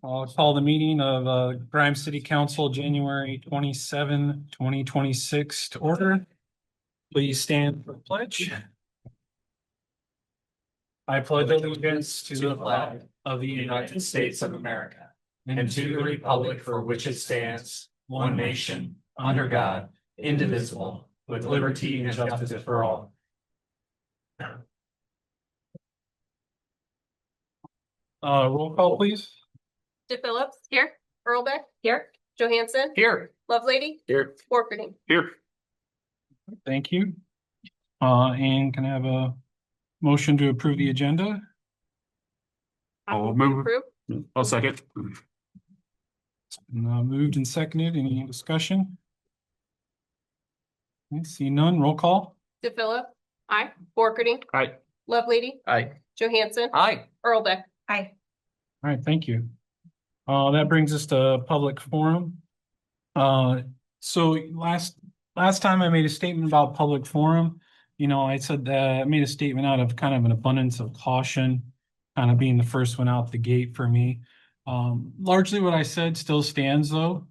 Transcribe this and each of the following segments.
I'll call the meeting of Grimes City Council, January 27, 2026 to order. Please stand for the pledge. I pledge allegiance to the flag of the United States of America and to the republic for which it stands, one nation, under God, indivisible, with liberty and justice for all. Roll call, please. DePhillips here. Earlbeck here. Johansson Here. Lovelady Here. Borkerding Here. Thank you. And can I have a motion to approve the agenda? I'll move. I'll second. Moved and seconded. Any discussion? I see none. Roll call. DePhillips. Aye. Borkerding. Aye. Lovelady. Aye. Johansson. Aye. Earlbeck. Aye. All right, thank you. That brings us to public forum. So last time I made a statement about public forum, I said that I made a statement out of kind of an abundance of caution, kind of being the first one out the gate for me. Largely what I said still stands though.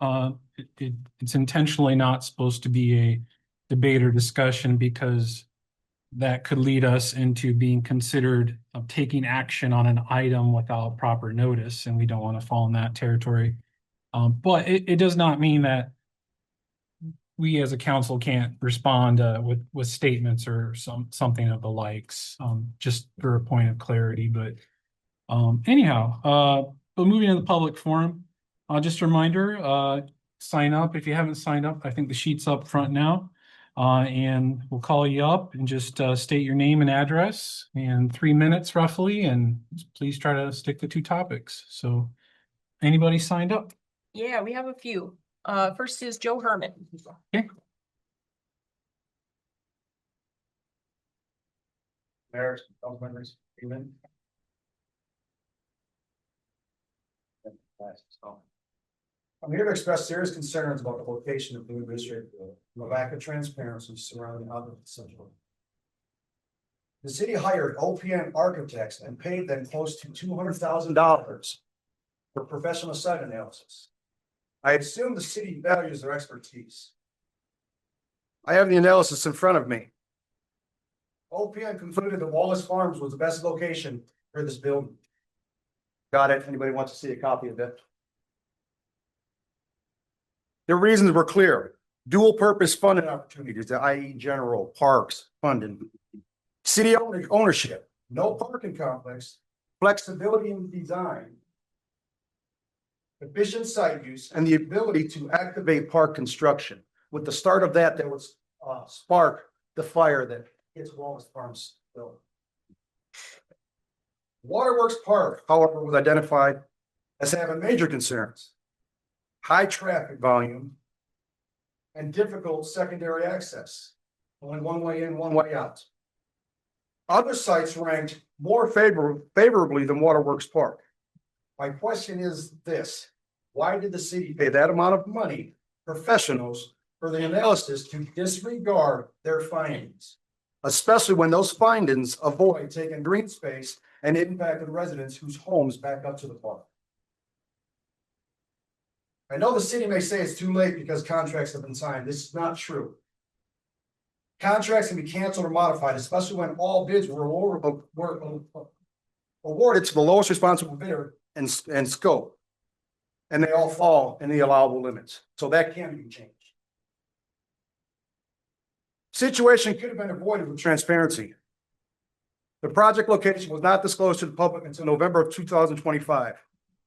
It's intentionally not supposed to be a debate or discussion because that could lead us into being considered of taking action on an item without proper notice, and we don't want to fall in that territory. But it does not mean that we as a council can't respond with statements or something of the likes, just for a point of clarity. But anyhow, but moving to the public forum, just a reminder, sign up if you haven't signed up. I think the sheet's up front now. And we'll call you up and just state your name and address in 3 minutes roughly, and please try to stick to 2 topics. So anybody signed up? Yeah, we have a few. First is Joe Herman. Okay. Mayor, council members, evening. I'm here to express serious concerns about the location of the new administrative building, and the lack of transparency surrounding other facilities. The city hired OPM architects and paid them close to $200,000 for professional site analysis. I assume the city values their expertise. I have the analysis in front of me. OPM concluded that Wallace Farms was the best location for this building. Got it? Anybody wants to see a copy of it? The reasons were clear. Dual purpose funding opportunities, i.e. general parks funding. City ownership, no parking complex, flexibility in design, efficient site use, and the ability to activate park construction. With the start of that was spark the fire that hits Wallace Farms building. Waterworks Park, however, was identified as having major concerns. High traffic volume and difficult secondary access. Only one way in, one way out. Other sites ranked more favorably than Waterworks Park. My question is this: why did the city pay that amount of money, professionals, for the analysis to disregard their findings? Especially when those findings avoid taking green space and impacted residents whose homes back up to the park. I know the city may say it's too late because contracts have been signed. This is not true. Contracts can be canceled or modified, especially when all bids were awarded to the lowest responsible bidder and scope. And they all fall in the allowable limits. So that can be changed. Situation could have been avoided with transparency. The project location was not disclosed to the public until November of 2025.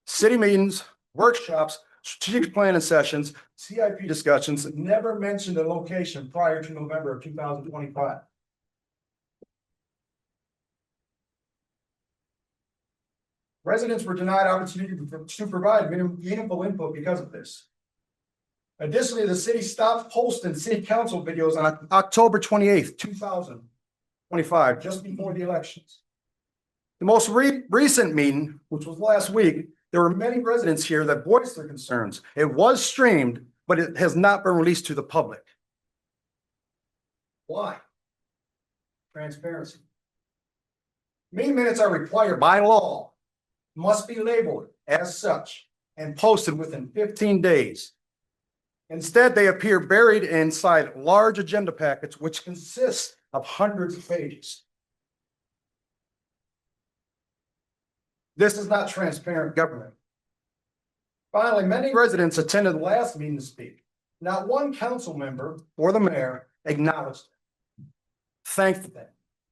City meetings, workshops, strategic planning sessions, CIP discussions never mentioned a location prior to November of 2025. Residents were denied opportunity to provide meaningful input because of this. Additionally, the city stopped posting city council videos on October 28th, 2025, just before the elections. The most recent meeting, which was last week, there were many residents here that voiced their concerns. It was streamed, but it has not been released to the public. Why? Transparency. Meeting minutes are required by law, must be labeled, as such and posted within 15 days. Instead, they appear buried inside large agenda packets, which consist of hundreds of pages. This is not transparent government. Finally, many residents attended the last meeting to speak. Not one council member or the mayor acknowledged them, thanked them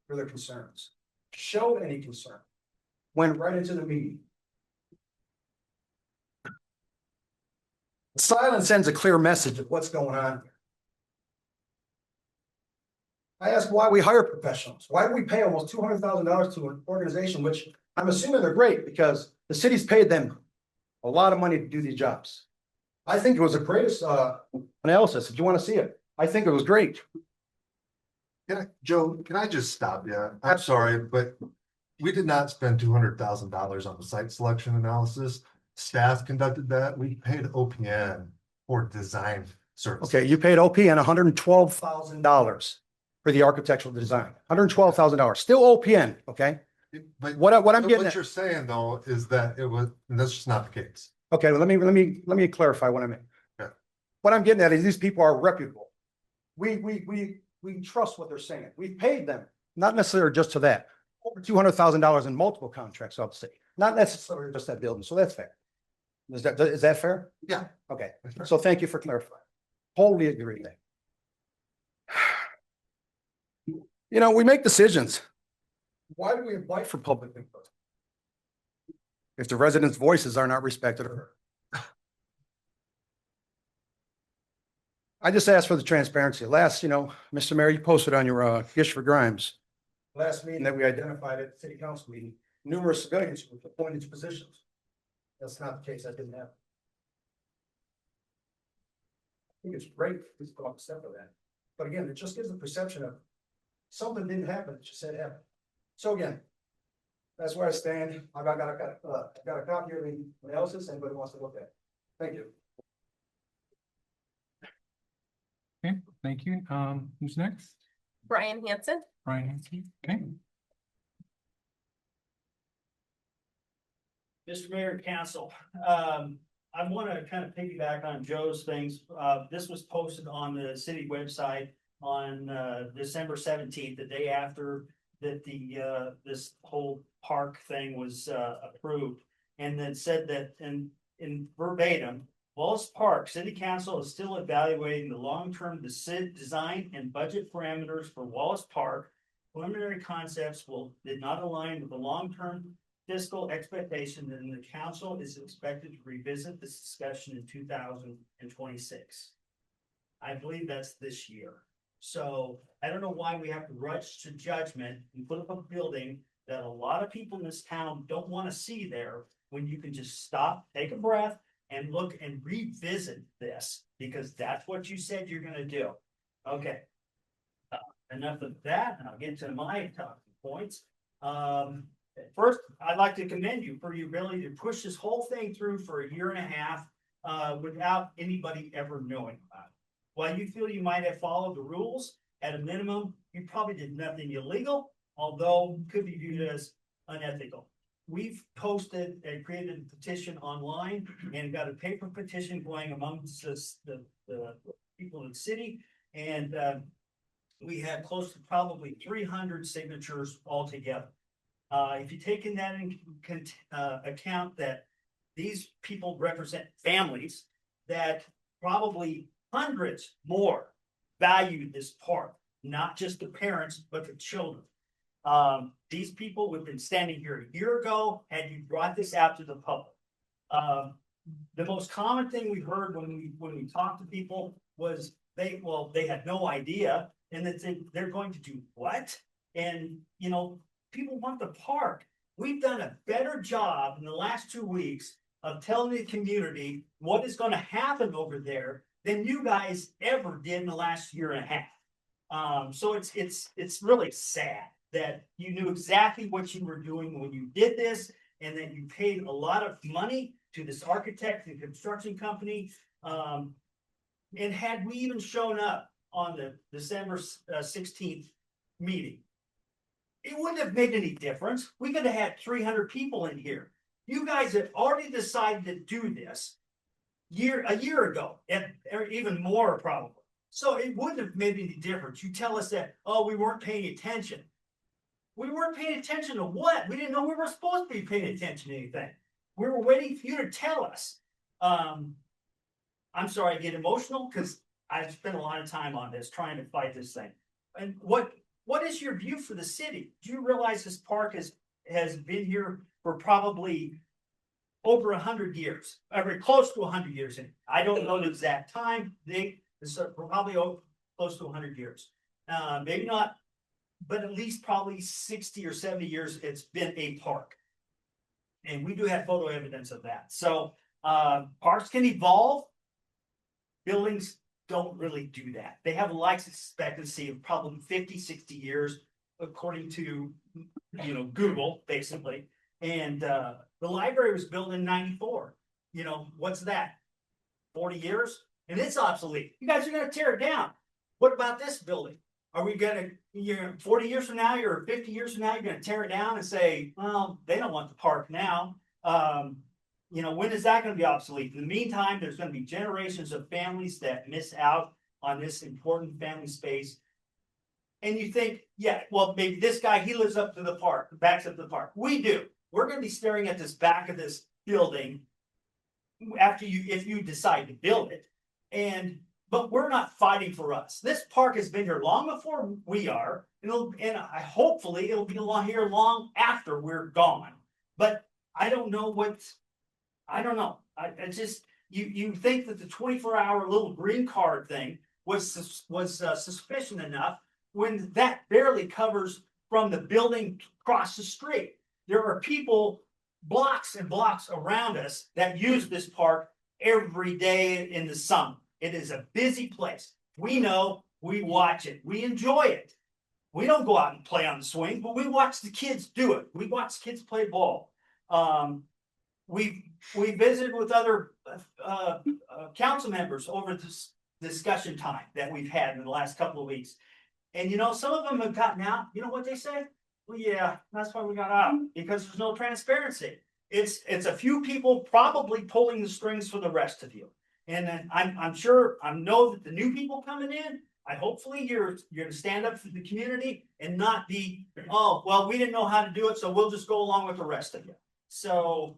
for their concerns, showed any concern, went right into the meeting. Silence sends a clear message of what's going on here. I ask why we hire professionals. Why do we pay almost $200,000 to an organization, which I'm assuming they're great because the city's paid them a lot of money to do these jobs. I think it was the greatest analysis. If you want to see it, I think it was great. Joe, can I just stop you? I'm sorry, but we did not spend $200,000 on the site selection analysis. Staff conducted that. We paid OPN for design services. Okay, you paid OPN $112,000 for the architectural design, $112,000, still OPN, okay? But What I'm but getting what at, you're saying though is that it was, and that's just not the case. okay, well, let me clarify what I mean. Okay. What I'm getting at is these people are reputable. We trust what they're saying. We paid them, not necessarily just to that, over $200,000 in multiple contracts of the city, not necessarily just that building. So that's fair. Is that fair? Yeah. Okay, That's fair. so thank you for clarifying. Totally agree. You know, we make decisions. Why do we invite for public input? If the residents' voices are not respected or heard. I just asked for the transparency. Last, Mr. Mayor, you posted on your Gish for Grimes. Last meeting that we identified at the city council meeting, numerous civilians were appointed to positions. That's not the case. That didn't happen. I think it's great if we go up a step of that. But again, it just gives the perception of something didn't happen, it just said happened. So again, that's where I stand. I've got a copy of the analysis. Anybody wants to look at it. Thank you. Okay, thank you. Who's next? Brian Hanson. Brian Hanson. Okay. Mr. Mayor and Council, I want to kind of piggyback on Joe's things. This was posted on the city website on December 17th, the day after that this whole park thing was approved, and then said that in verbatim, Wallace Park City Council is still evaluating the long-term design and budget parameters for Wallace Park. Preliminary concepts did not align with the long-term fiscal expectation, and the council is expected to revisit this discussion in 2026. I believe that's this year. So I don't know why we have to rush to judgment and put up a building that a lot of people in this town don't want to see there, when you can just stop, take a breath, and look and revisit this, because that's what you said you're going to do. Okay. Enough of that, and I'll get to my talking points. First, I'd like to commend you for your ability to push this whole thing through for a year and a half without anybody ever knowing about it. While you feel you might have followed the rules, at a minimum, you probably did nothing illegal, although could be viewed as unethical. We've posted and created a petition online and got a paper petition going amongst the people in the city. And we had close to probably 300 signatures altogether. If you take in that into account that these people represent families that probably hundreds more valued this park, not just the parents, but the children. These people would have been standing here a year ago had you brought this out to the public. The most common thing we heard when we talked to people was they had no idea, and that they're going to do what? And people want the park. We've done a better job in the last 2 weeks of telling the community what is going to happen over there than you guys ever did in the last year and a half. So it's really sad that you knew exactly what you were doing when you did this, and that you paid a lot of money to this architect and construction company. And had we even shown up on the December 16th meeting, it wouldn't have made any difference. We could have had 300 people in here. You guys had already decided to do this a year ago, or even more probably. So it wouldn't have made any difference. You tell us that, oh, we weren't paying attention. We weren't paying attention to what? We didn't know we were supposed to be paying attention to anything. We were waiting for you to tell us. I'm sorry, I get emotional because I've spent a lot of time on this, trying to fight this thing. And what is your view for the city? Do you realize this park has been here for probably over 100 years, or close to 100 years? And I don't know the exact time. It's probably close to 100 years. Maybe not, but at least probably 60 or 70 years it's been a park. And we do have photo evidence of that. So parks can evolve. Buildings don't really do that. They have a life expectancy of probably 50, 60 years, according to, Google, basically. And the library was built in 94. What's that? 40 years? And it's obsolete. You guys are going to tear it down. What about this building? Are we going to, 40 years from now, or 50 years from now, you're going to tear it down and say, well, they don't want the park now. When is that going to be obsolete? In the meantime, there's going to be generations of families that miss out on this important family space. And you think, yeah, well, maybe this guy, he lives up to the park, backs up to the park. We do. We're going to be staring at this back of this building if you decide to build it. But we're not fighting for us. This park has been here long before we are. Hopefully it'll be here long after we're gone. But I don't know. I just, you think that the 24-hour little green card thing was suspicion enough when that barely covers from the building across the street. There are people blocks and blocks around us that use this park every day in the summer. It is a busy place. We know, we watch it, we enjoy it. We don't go out and play on the swing, but we watch the kids do it. We watch kids play ball. We visited with other council members over this discussion time that we've had in the last couple of weeks. And some of them have gotten out. You know what they say? Well, yeah, that's why we got out, because there's no transparency. It's a few people probably pulling the strings for the rest of you. And then I'm sure, I know that the new people coming in, hopefully you're going to stand up for the community and not be, oh, well, we didn't know how to do it, so we'll just go along with the rest of you. So,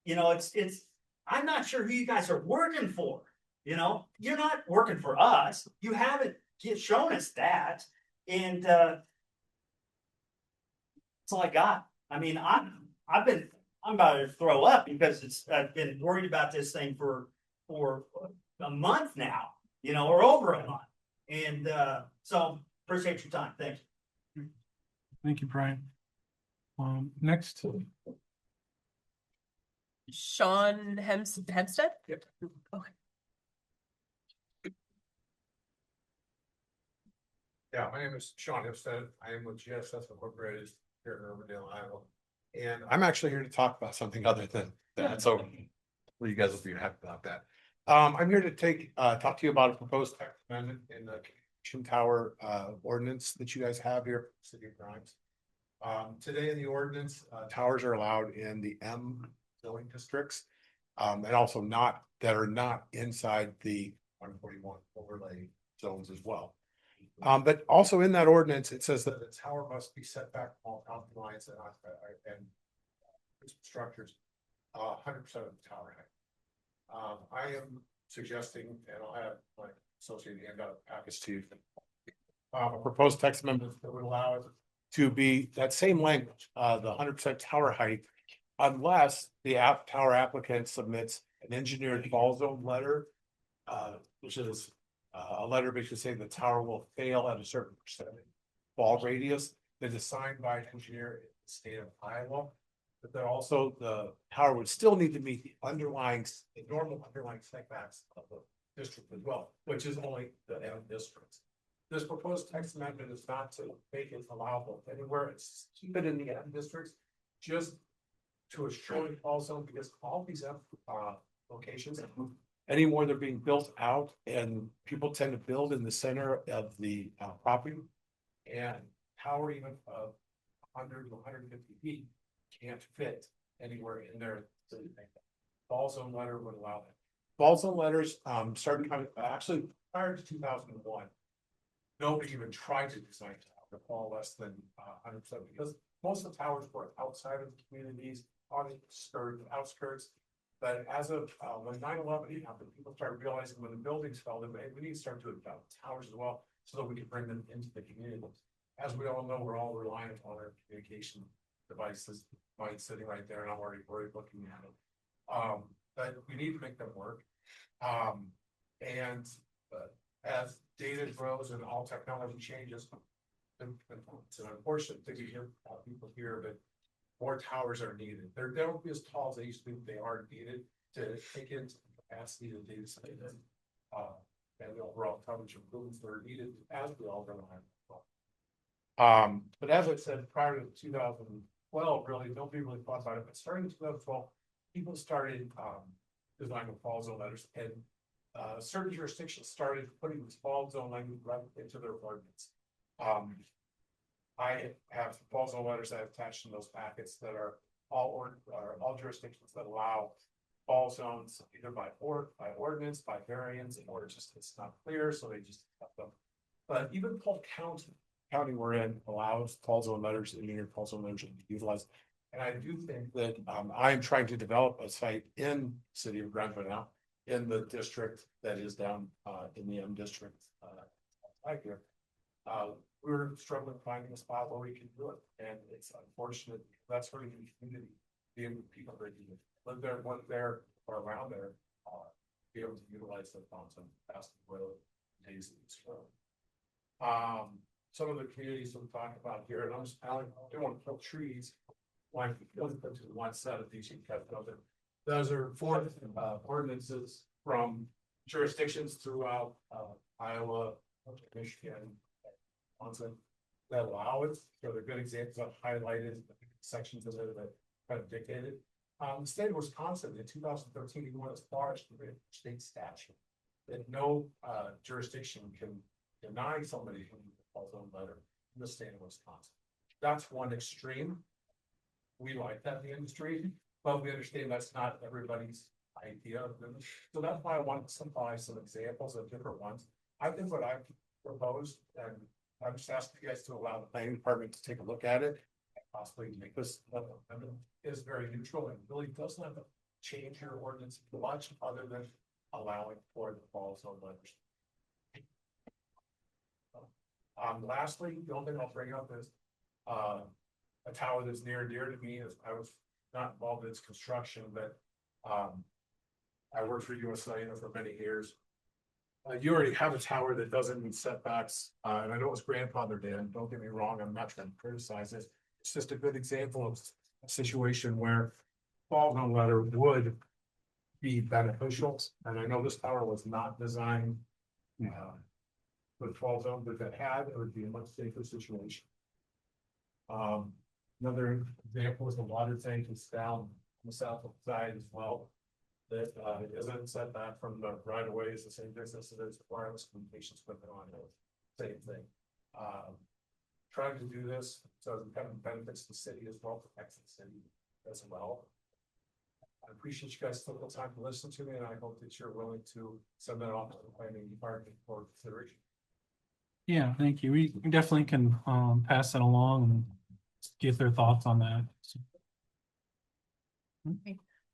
it's I'm not sure who you guys are working for. You're not working for us. You haven't shown us that. And that's all I got. I mean, I'm about to throw up because I've been worried about this thing for a month now, or over a month. And so appreciate your time. Thanks. Thank you, Brian. Next. Sean Hempstead? Yep. Okay. Yeah, my name is Sean Hempstead. I am with GSS Incorporated here in Riverdale, Iowa. And I'm actually here to talk about something other than that. So well, you guys will be happy about that. I'm here to talk to you about a proposed text amendment in the communication tower ordinance that you guys have here, for the City of Grimes. Today in the ordinance, towers are allowed in the M zoning districts, and also that are not inside the 141 overlay zones as well. But also in that ordinance, it says that the tower must be set back from all property lines and structures 100% of the tower height. I am suggesting, and I'll have my associate hand out a package to you, a proposed text amendment that would allow it to be that same language, the 100% tower height, unless the tower applicant submits an engineered fall zone letter, which is a letter basically saying the tower will fail at a certain percentage fall radius that is signed by an engineer in the state of Iowa. But then also the tower would still need to meet the normal underlying setbacks of the district as well, which is only the M districts. This proposed text amendment is not to make it allowable anywhere. It's keep it in the M districts, just to a short fall zone, because all these locations, anymore they're being built out, and people tend to build in the center of the property, and tower even of 100 to 150 feet can't fit anywhere in there. Fall zone letter would allow that. Fall zone letters, started coming, actually prior to 2001. Nobody even tried to design a tower, fall less than 100%, because most of the towers were outside of the communities, on the outskirts. But as of when 9/11 happened, people started realizing when the buildings fell, that we need to start doing towers as well, so that we can bring them into the community. As we all know, we're all reliant on our communication devices, mine's sitting right there, and I'm already worried looking at it. But we need to make them work. And as data grows and all technology changes, it's an unfortunate thing to hear people here, but more towers are needed. They won't be as tall as they used to be, but they are needed to take into the capacity of data centers. And the overall coverage improvements that are needed as we all rely on. But as I said, prior to 2012, really, nobody really thought about it, but starting in 2012, people started designing fall zone letters, and certain jurisdictions started putting this fall zone language right into their ordinance. I have fall zone letters that I've attached in those packets that are all jurisdictions that allow fall zones either by ordinance, by variance, or just it's not clear, so they just have them. But even Polk County we're in allows fall zone letters, engineered fall zone letters to be utilized. And I do think that I am trying to develop a site in the city of Greenville now, in the district that is down in the M district right here. We're struggling finding a spot where we can do it, and it's unfortunate. That's where the community, the people that live there, work there, or around there, be able to utilize the funds and pass the road days. Some of the communities we're talking about here, and I don't want to kill trees. Like one set of these, those are four ordinances from jurisdictions throughout Iowa, Michigan, Wisconsin that allow it. So they're good examples. I've highlighted sections of it that kind of dictated. The state of Wisconsin in 2013, even went as far as the state statute that no jurisdiction can deny somebody who falls on letter in the state of Wisconsin. That's one extreme. We like that in the industry, but we understand that's not everybody's idea of them. So that's why I want to supply some examples of different ones. I think what I've proposed, and I'm just asking you guys to allow the planning department to take a look at it, and possibly make this is very neutral and really doesn't have to change your ordinance much other than allowing for the fall zone letters. Lastly, the only thing I'll bring up is a tower that's near and dear to me. Is I was not involved in its construction, but I worked for USA for many years. You already have a tower that doesn't meet setbacks, and I know it's grandfathered in. Don't get me wrong, I'm not trying to criticize it. It's just a good example of a situation where fall zone letter would be beneficial. And I know this tower was not designed with fall zone, but if it had, it would be a much safer situation. Another example is the water tank is down on the south side as well. That isn't set back from the right of ways, the same distance as the wireless communications equipment on it. Same thing. Trying to do this so it kind of benefits the city as well, protects the city as well. I appreciate you guys taking the time to listen to me, and I hope that you're willing to send that off to the planning department for consideration. Yeah, thank you. We definitely can pass that along and get their thoughts on that. So,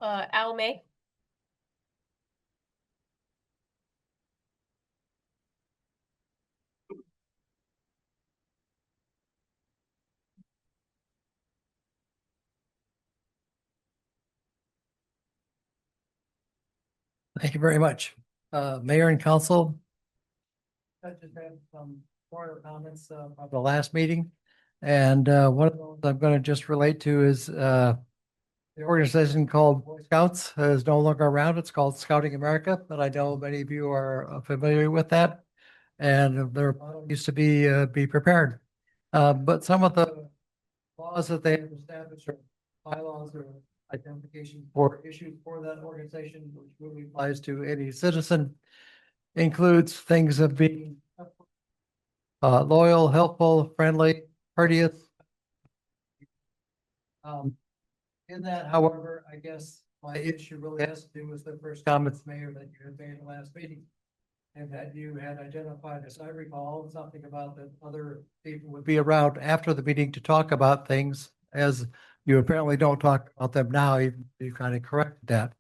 Al May. Thank you very much. Mayor and council. I just had some prior comments from the last meeting. And one of those I'm going to just relate to is the organization called Boy Scouts is no longer around. It's called Scouting America, but I know many of you are familiar with that. And their motto used to be prepared. But some of the laws that they have established or bylaws or identification for issues for that organization, which really applies to any citizen, includes things of being loyal, helpful, friendly, courteous. In that, however, I guess my issue really has to do with the first comments, Mayor, that you had made in the last meeting. And that you had identified, as I recall, something about that other people would be around after the meeting to talk about things, as you apparently don't talk about them now. You kind of corrected that.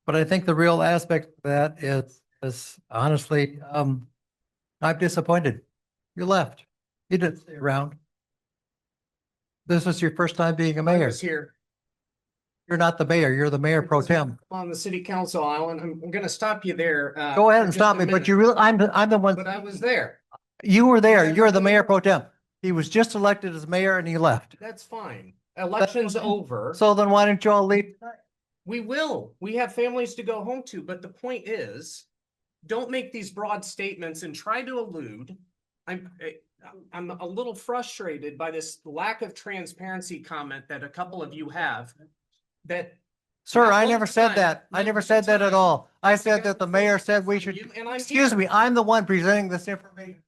But I think the real aspect of that is honestly, I'm disappointed. You left. You didn't stay around. This is your first time being a I mayor. was here You're not the mayor. You're the mayor pro tem. on the city council, Alan. I'm gonna stop you there. Go ahead for and just stop a me, but minute. you really, I'm the one. But I was there. You were there. Yeah, You're the you mayor were- pro tem. He was just elected as mayor and he left. That's fine. Election's over. So then why don't you all leave? We will. We have families to go home to, but the point is, don't make these broad statements and try to allude. I'm a little frustrated by this lack of transparency comment that a couple of you have. That Sir, Not I all never the said time. that. I Not never all the said that at time. all. I said that the mayor said we should, You- and I'm excuse here. me, I'm the one presenting this information.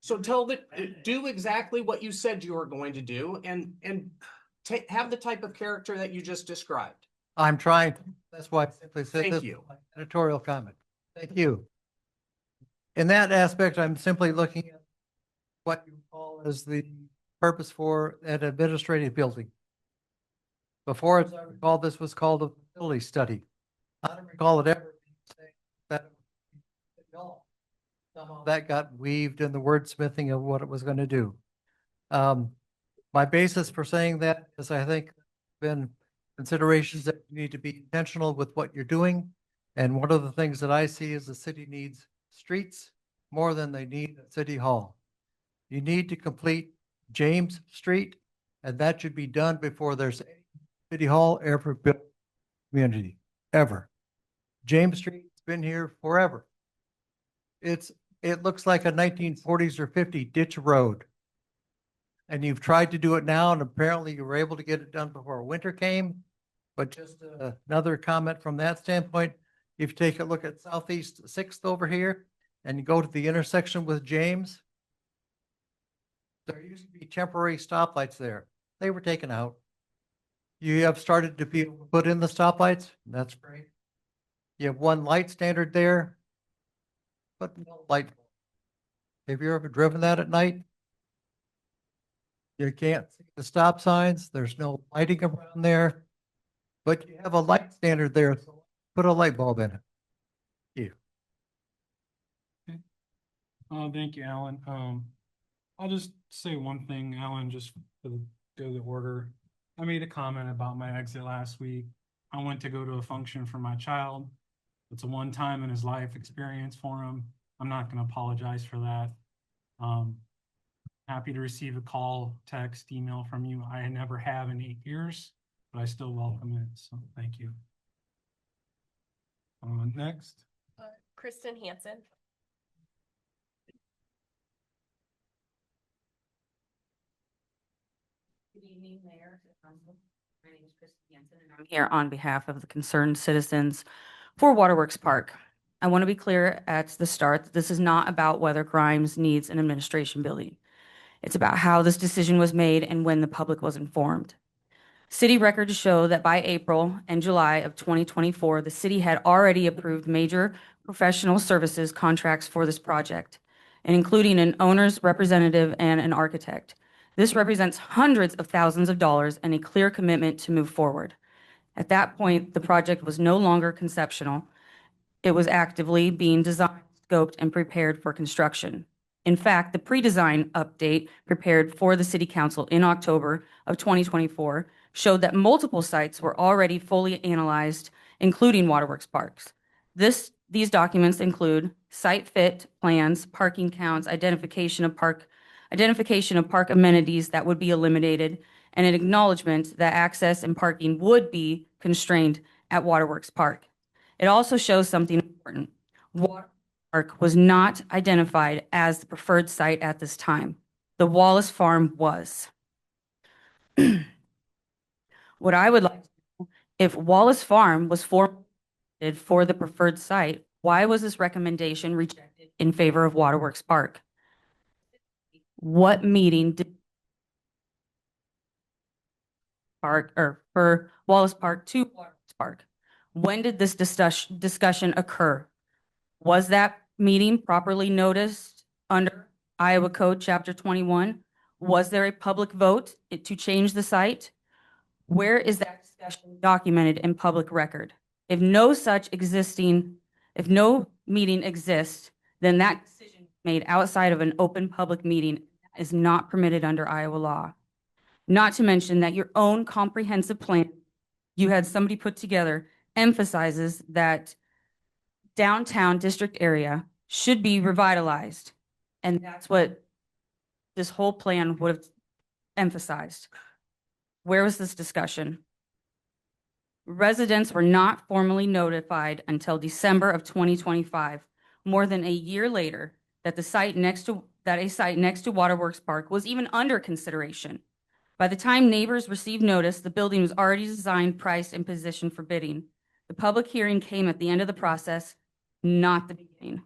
So do exactly what you said you were going to do and have the type of character that you just described. I'm trying. That's why I simply said Thank this. you. Editorial comment. Thank you. In that aspect, I'm simply looking at what you call as the purpose for an administrative building. Before, as I recall, this was called a facility study. I don't recall it ever being said that it was at all. Somehow that got weaved in the wordsmithing of what it was going to do. My basis for saying that is I think been considerations that you need to be intentional with what you're doing. And one of the things that I see is the city needs streets more than they need a city hall. You need to complete James Street, and that should be done before there's any city hall ever built community, ever. James Street's been here forever. It looks like a 1940s or 50 ditch road. And you've tried to do it now, and apparently you were able to get it done before winter came. But just another comment from that standpoint, if you take a look at Southeast Sixth over here and you go to the intersection with James, there used to be temporary stoplights there. They were taken out. You have started to be able to put in the stoplights. That's great. You have one light standard there, but no light. Have you ever driven that at night? You can't see the stop signs. There's no lighting around there. But you have a light standard there, so put a light bulb in it. Thank you, Alan. I'll just say one thing, Alan, just for the good of the order. I made a comment about my exit last week. I went to go to a function for my child. It's a one-time in his life experience for him. I'm not gonna apologize for that. Happy to receive a call, text, email from you. I never have in 8 years, but I still welcome it, so thank you. Next. Kristen Hansen. Good evening, Mayor. Council. My name is Kristen Hansen, and I'm here on behalf of the concerned citizens for Waterworks Park. I want to be clear at the start that this is not about whether Grimes needs an administration building. It's about how this decision was made and when the public was informed. City records show that by April and July of 2024, the city had already approved major professional services contracts for this project, and including an owner's representative and an architect. This represents hundreds of thousands of dollars and a clear commitment to move forward. At that point, the project was no longer conceptual. It was actively being designed, scoped, and prepared for construction. In fact, the pre-design update prepared for the City Council in October of 2024 showed that multiple sites were already fully analyzed, including Waterworks Parks. These documents include site fit plans, parking counts, identification of park amenities that would be eliminated, and an acknowledgement that access and parking would be constrained at Waterworks Park. It also shows something important. Waterworks Park was not identified as the preferred site at this time. The Wallace Farm was. What I would like to know, if Wallace Farm was for the preferred site, why was this recommendation rejected in favor of Waterworks Park? What meeting did Park or for Wallace Park to Waterworks Park. When did this discussion occur? Was that meeting properly noticed under Iowa Code Chapter 21? Was there a public vote to change the site? Where is that discussion documented in public record? If no meeting exists, then that decision made outside of an open public meeting is not permitted under Iowa law. Not to mention that your own comprehensive plan you had somebody put together emphasizes that downtown district area should be revitalized. And that's what this whole plan would have emphasized. Where was this discussion? Residents were not formally notified until December of 2025, more than a year later, that a site next to Waterworks Park was even under consideration. By the time neighbors received notice, the building was already designed, priced, and positioned for bidding. The public hearing came at the end of the process, not the beginning.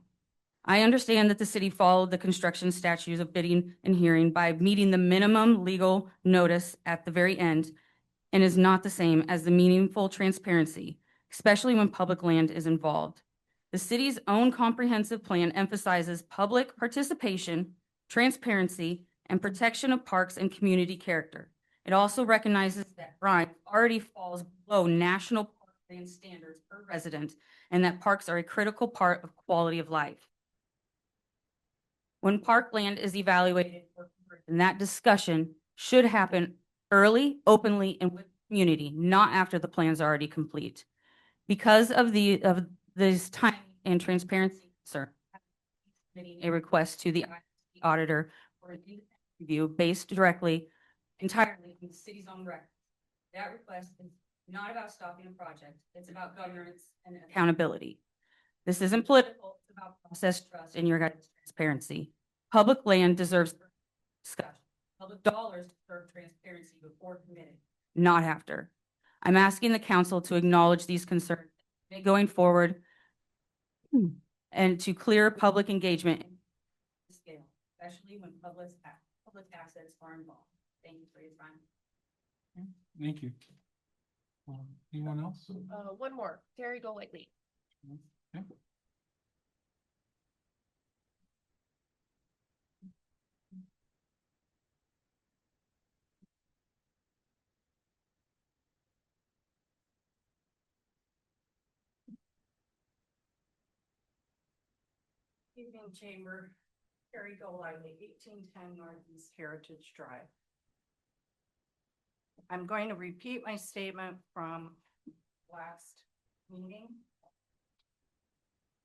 I understand that the city followed the construction statutes of bidding and hearing by meeting the minimum legal notice at the very end, and is not the same as the meaningful transparency, especially when public land is involved. The city's own comprehensive plan emphasizes public participation, transparency, and protection of parks and community character. It also recognizes that Grimes already falls below national park land standards per resident, and that parks are a critical part of quality of life. When parkland is evaluated, and that discussion should happen early, openly, and with the community, not after the plan's already complete. Because of this time and transparency concern, a request to the auditor for an independent review based directly, entirely on the city's own record. That request is not about stopping a project. It's about governance and accountability. This isn't political. It's about process, trust, and your guys' transparency. Public land deserves discussion. Public dollars deserve transparency before committing, not after. I'm asking the council to acknowledge these concerns going forward and to clear public engagement scale, especially when public assets are involved. Thank you for your time. Thank you. Anyone else? One more, Terry Golightly. Okay. Evening Chamber, Terry Golightly, 1810 Northeast Heritage Drive. I'm going to repeat my statement from last meeting.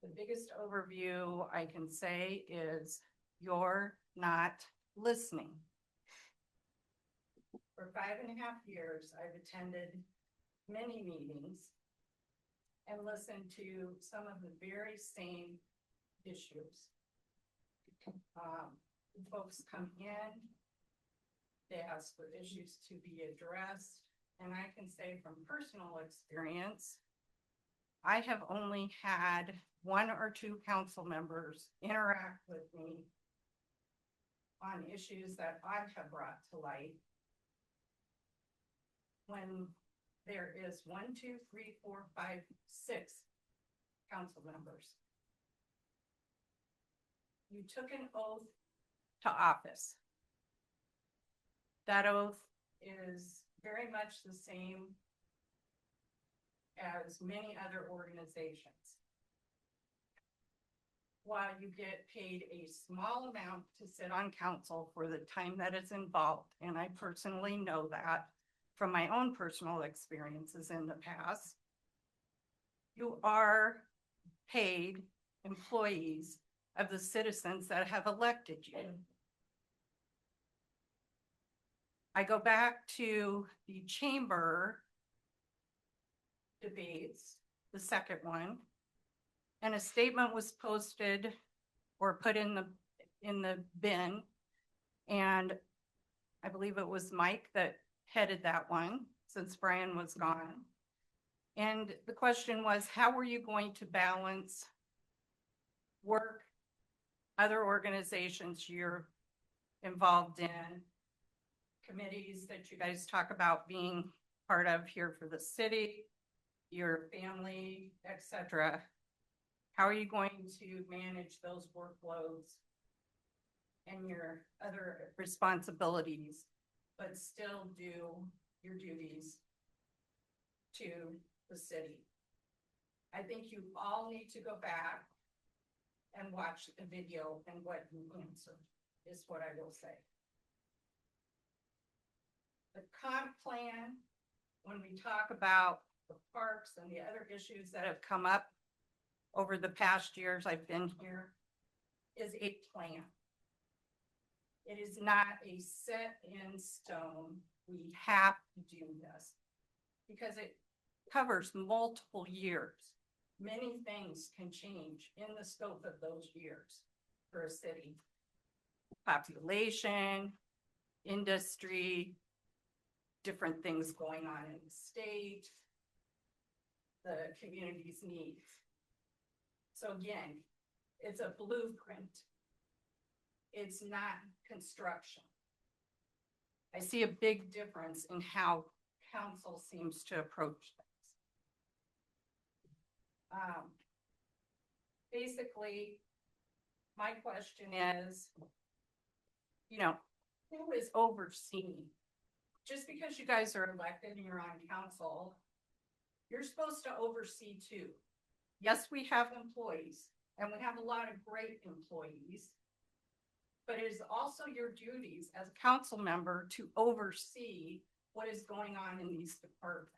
The biggest overview I can say is you're not listening. For 5.5 years, I've attended many meetings and listened to some of the very same issues. Folks come in, they ask for issues to be addressed, and I can say from personal experience, I have only had 1 or 2 council members interact with me on issues that I have brought to light. When there is 1, 2, 3, 4, 5, 6 council members. You took an oath to office. That oath is very much the same as many other organizations. While you get paid a small amount to sit on council for the time that is involved, and I personally know that from my own personal experiences in the past, you are paid employees of the citizens that have elected you. I go back to the chamber debates, the second one, and a statement was posted or put in the bin, and I believe it was Mike that headed that one since Brian was gone. And the question was, how were you going to balance work, other organizations you're involved in, committees that you guys talk about being part of here for the city, your family, etc. How are you going to manage those workloads and your other responsibilities, but still do your duties to the city? I think you all need to go back and watch the video and what you answered is what I will say. The comp plan, when we talk about the parks and the other issues that have come up over the past years I've been here, is a plan. It is not a set in stone. We have to do this because it covers multiple years. Many things can change in the scope of those years for a city. Population, industry, different things going on in the state, the community's needs. So again, it's a blueprint. It's not construction. I see a big difference in how council seems to approach things. Basically, my question is, you know, who is overseeing? Just because you guys are elected and you're on council, you're supposed to oversee too. Yes, we have employees and we have a lot of great employees, but it is also your duties as a council member to oversee what is going on in these departments.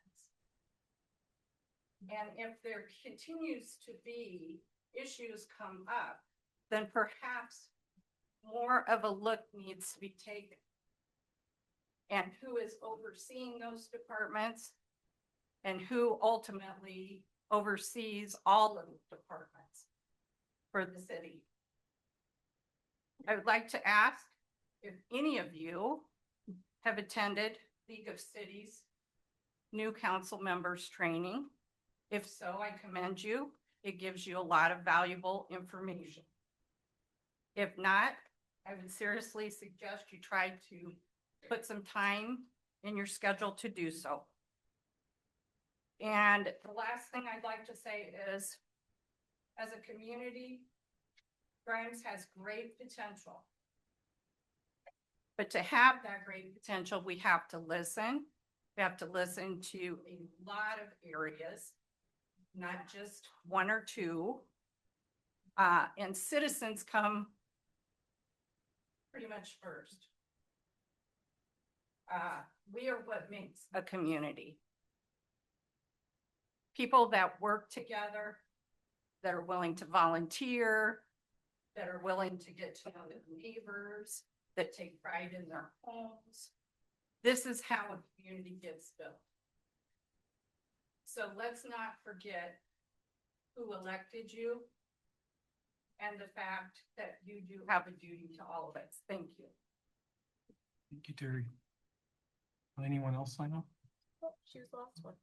And if there continues to be issues come up, then perhaps more of a look needs to be taken. And who is overseeing those departments and who ultimately oversees all of the departments for the city. I would like to ask if any of you have attended League of Cities new council members training. If so, I commend you. It gives you a lot of valuable information. If not, I would seriously suggest you try to put some time in your schedule to do so. And the last thing I'd like to say is, as a community, Grimes has great potential. But to have that great potential, we have to listen. We have to listen to a lot of areas, not just one or two. And citizens come pretty much first. We are what makes a community. People that work together, that are willing to volunteer, that are willing to get to know their neighbors, that take pride in their homes. This is how a community gets built. So let's not forget who elected you and the fact that you do have a duty to all of us. Thank you. Thank you, Terry. Anyone else sign up? Oh, she was the last one.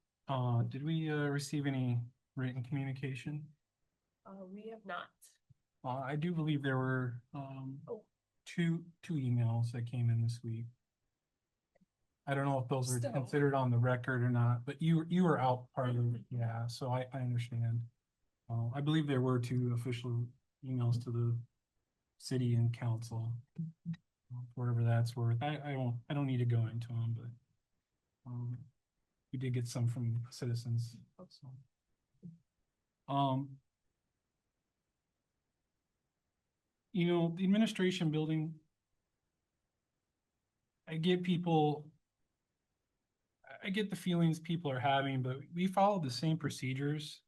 Did we receive any written communication? We have not. I do believe there were two emails that came in this week. I don't know if those are Still. considered on the record or not, but you were out part of it, yeah, so I understand. I believe there were two official emails to the city and council, whatever that's worth. I don't need to go into them, but we did get some from citizens. So. You know, the administration building, I get the feelings people are having, but we follow the same procedures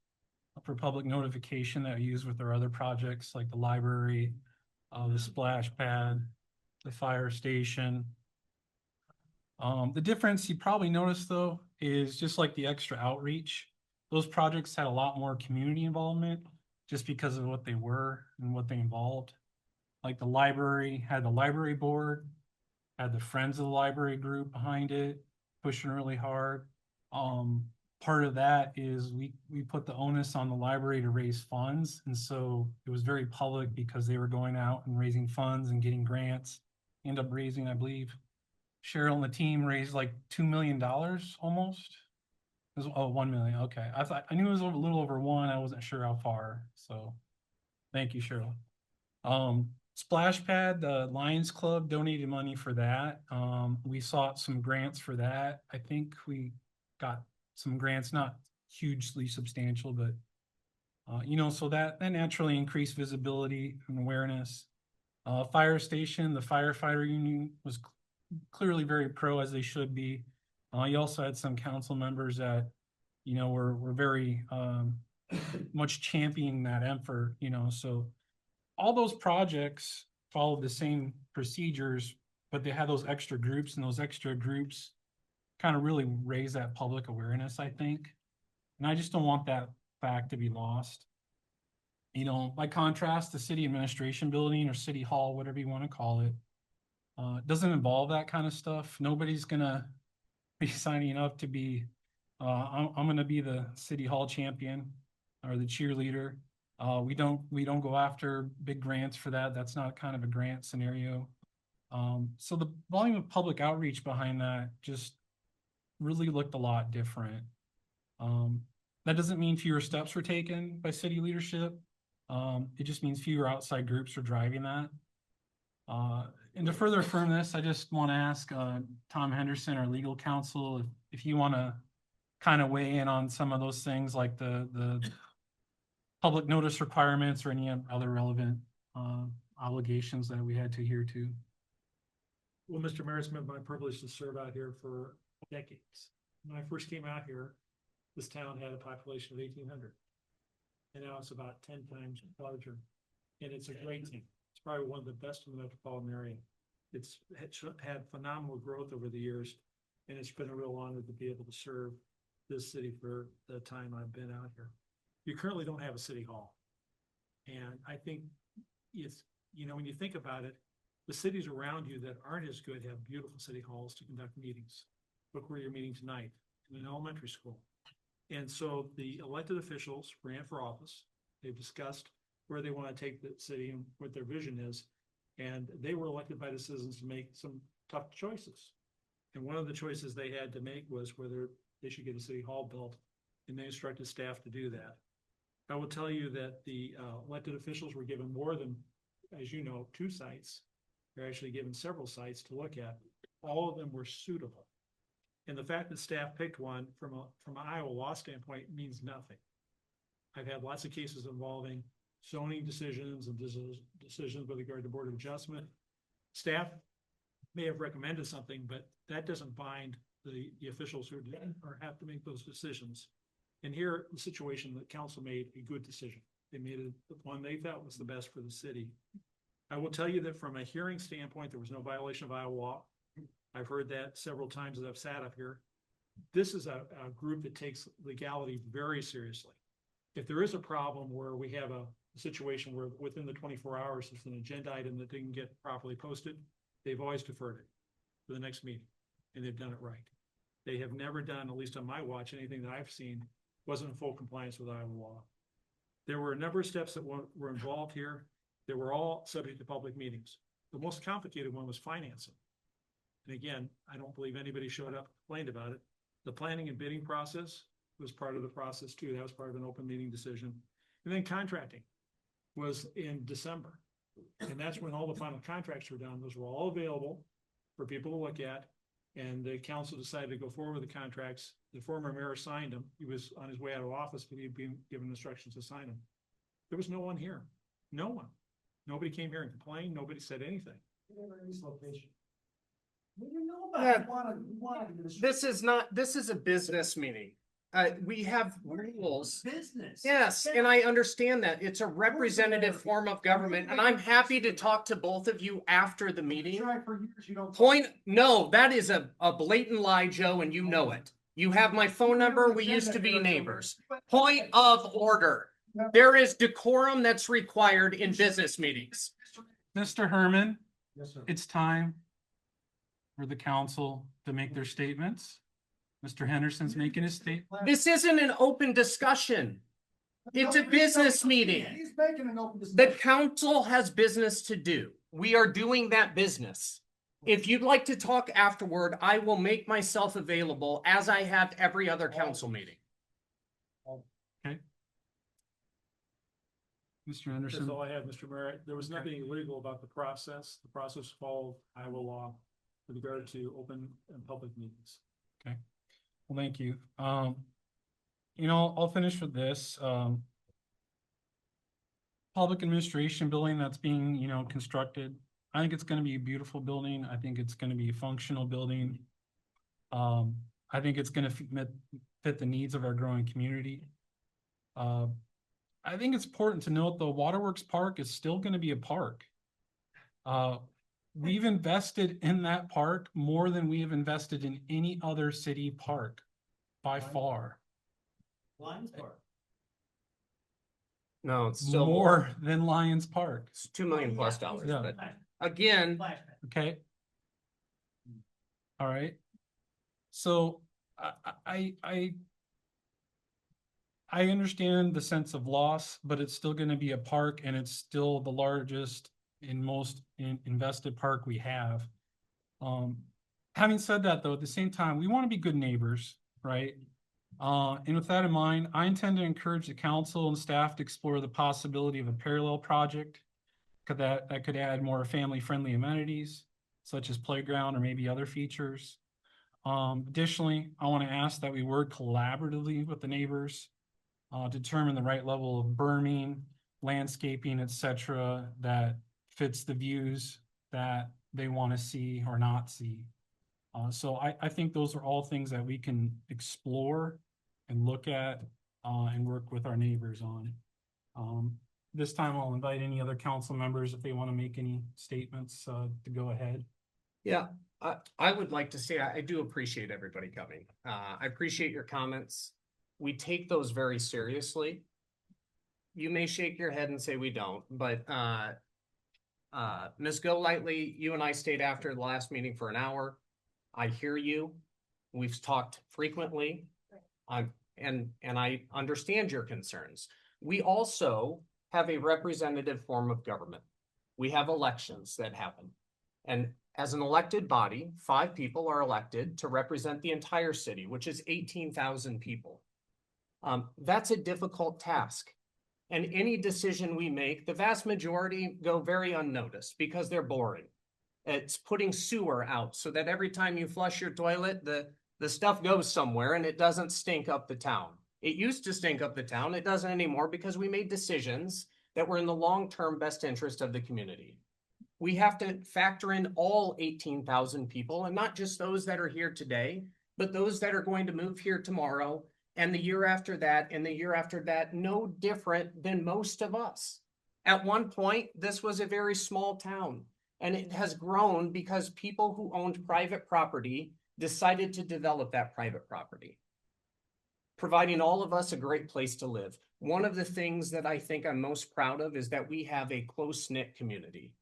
for public notification that we use with our other projects like the library, the splash pad, the fire station. The difference you probably noticed though is just like the extra outreach. Those projects had a lot more community involvement just because of what they were and what they involved. Like the library had the library board, had the Friends of the Library group behind it, pushing really hard. Part of that is we put the onus on the library to raise funds. And so it was very public because they were going out and raising funds and getting grants. End up raising, I believe, Cheryl and the team raised like $2 million almost. It was, oh, 1 million. Okay. I knew it was a little over one. I wasn't sure how far. So thank you, Cheryl. Splash Pad, the Lions Club donated money for that. We sought some grants for that. I think we got some grants, not hugely substantial, but so that naturally increased visibility and awareness. Fire station, the firefighter union was clearly very pro, as they should be. You also had some council members that, were very much championing that effort, so all those projects followed the same procedures, but they had those extra groups, and those extra groups kind of really raise that public awareness, I think. And I just don't want that fact to be lost. By contrast, the city administration building or city hall, whatever you want to call it, doesn't involve that kind of stuff. Nobody's gonna be signing up to be, I'm gonna be the city hall champion or the cheerleader. We don't go after big grants for that. That's not kind of a grant scenario. So the volume of public outreach behind that just really looked a lot different. That doesn't mean fewer steps were taken by city leadership. It just means fewer outside groups are driving that. And to further affirm this, I just want to ask Tom Henderson, our legal counsel, if you want to kind of weigh in on some of those things, like the public notice requirements or any other relevant obligations that we had to adhere to. Well, Mr. Mayor, it's been my privilege to serve out here for decades. When I first came out here, this town had a population of 1,800. And now it's about 10 times larger. And it's a great team. It's probably one of the best in the metropolitan area. It's had phenomenal growth over the years. And it's been a real honor to be able to serve this city for the time I've been out here. You currently don't have a city hall. And I think it's, when you think about it, the cities around you that aren't as good have beautiful city halls to conduct meetings. Look where you're meeting tonight, in an elementary school. And so the elected officials ran for office. They've discussed where they want to take the city and what their vision is. And they were elected by the citizens to make some tough choices. And one of the choices they had to make was whether they should get a city hall built. And they instructed staff to do that. I will tell you that the elected officials were given more than, as you know, 2 sites. They're actually given several sites to look at. All of them were suitable. And the fact that staff picked one from an Iowa law standpoint means nothing. I've had lots of cases involving zoning decisions and decisions with regard to Board of Adjustment. Staff may have recommended something, but that doesn't bind the officials who have to make those decisions. And here, the situation, the council made a good decision. They made it the one they thought was the best for the city. I will tell you that from a hearing standpoint, there was no violation of Iowa law. I've heard that several times as I've sat up here. This is a group that takes legality very seriously. If there is a problem where we have a situation where within the 24 hours, there's an agenda item that didn't get properly posted, they've always deferred it to the next meeting, and they've done it right. They have never done, at least on my watch, anything that I've seen wasn't in full compliance with Iowa law. There were a number of steps that were involved here. They were all subject to public meetings. The most complicated one was financing. And again, I don't believe anybody showed up and complained about it. The planning and bidding process was part of the process too. That was part of an open meeting decision. And then contracting was in December. And that's when all the final contracts were done. Those were all available for people to look at. And the council decided to go forward with the contracts. The former mayor signed them. He was on his way out of office, but he'd been given instructions to sign them. There was no one here. No one. Nobody came here and complained. Nobody said anything. This is a business meeting. We have rules. Business. Yes, and I understand that. It's a representative form of government, and I'm happy to talk to both of you after the meeting. No, that is a blatant lie, Joe, and you know it. You have my phone number. We used to be neighbors. Point of order. There is decorum that's required in business meetings. Mr. Herman, Yes, sir. it's time for the council to make their statements. Mr. Henderson's making his statement. This isn't an open discussion. It's a business meeting. He's making an open The discussion. council has business to do. We are doing that business. If you'd like to talk afterward, I will make myself available as I have every other council meeting. Mr. That's Anderson? all I had, Mr. Mayor. There was nothing illegal about the process. The process followed Iowa law with regard to open and public meetings. Well, thank you. I'll finish with this. Public administration building that's being, constructed. I think it's gonna be a beautiful building. I think it's gonna be a functional building. I think it's gonna fit the needs of our growing community. I think it's important to note though, Waterworks Park is still gonna be a park. We've invested in that park more than we have invested in any other city park by far. Lions Park. No, it's still More than Lions Park, It's $2 million plus dollars, Yeah. but again, Flashback. okay? All right. So I understand the sense of loss, but it's still gonna be a park and it's still the largest and most invested park we have. Having said that though, at the same time, we want to be good neighbors, right? And with that in mind, I intend to encourage the council and staff to explore the possibility of a parallel project. That could add more family-friendly amenities, such as playground or maybe other features. Additionally, I want to ask that we work collaboratively with the neighbors, determine the right level of berming, landscaping, etc., that fits the views that they want to see or not see. So I think those are all things that we can explore and look at and work with our neighbors on. This time I'll invite any other council members if they want to make any statements to go ahead. yeah, I would like to say I do appreciate everybody coming. I appreciate your comments. We take those very seriously. You may shake your head and say we don't, but Ms. Golightly, you and I stayed after the last meeting for an hour. I hear you. We've talked frequently. And I understand your concerns. We also have a representative form of government. We have elections that happen. And as an elected body, 5 people are elected to represent the entire city, which is 18,000 people. That's a difficult task. And any decision we make, the vast majority go very unnoticed because they're boring. It's putting sewer out so that every time you flush your toilet, the stuff goes somewhere and it doesn't stink up the town. It used to stink up the town. It doesn't anymore because we made decisions that were in the long-term best interest of the community. We have to factor in all 18,000 people and not just those that are here today, but those that are going to move here tomorrow and the year after that and the year after that, no different than most of us. At one point, this was a very small town and it has grown because people who owned private property decided to develop that private property, providing all of us a great place to live. One of the things that I think I'm most proud of is that we have a close-knit community.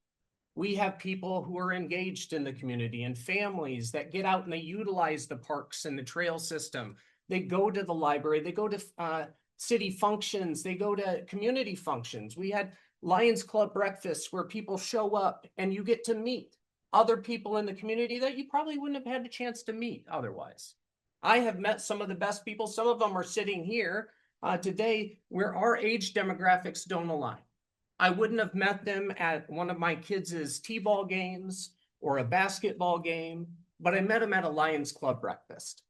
We have people who are engaged in the community and families that get out and they utilize the parks and the trail system. They go to the library, they go to city functions, they go to community functions. We had Lions Club breakfasts where people show up and you get to meet other people in the community that you probably wouldn't have had a chance to meet otherwise. I have met some of the best people. Some of them are sitting here today where our age demographics don't align. I wouldn't have met them at one of my kids' t-ball games or a basketball game, but I met them at a Lions Club breakfast.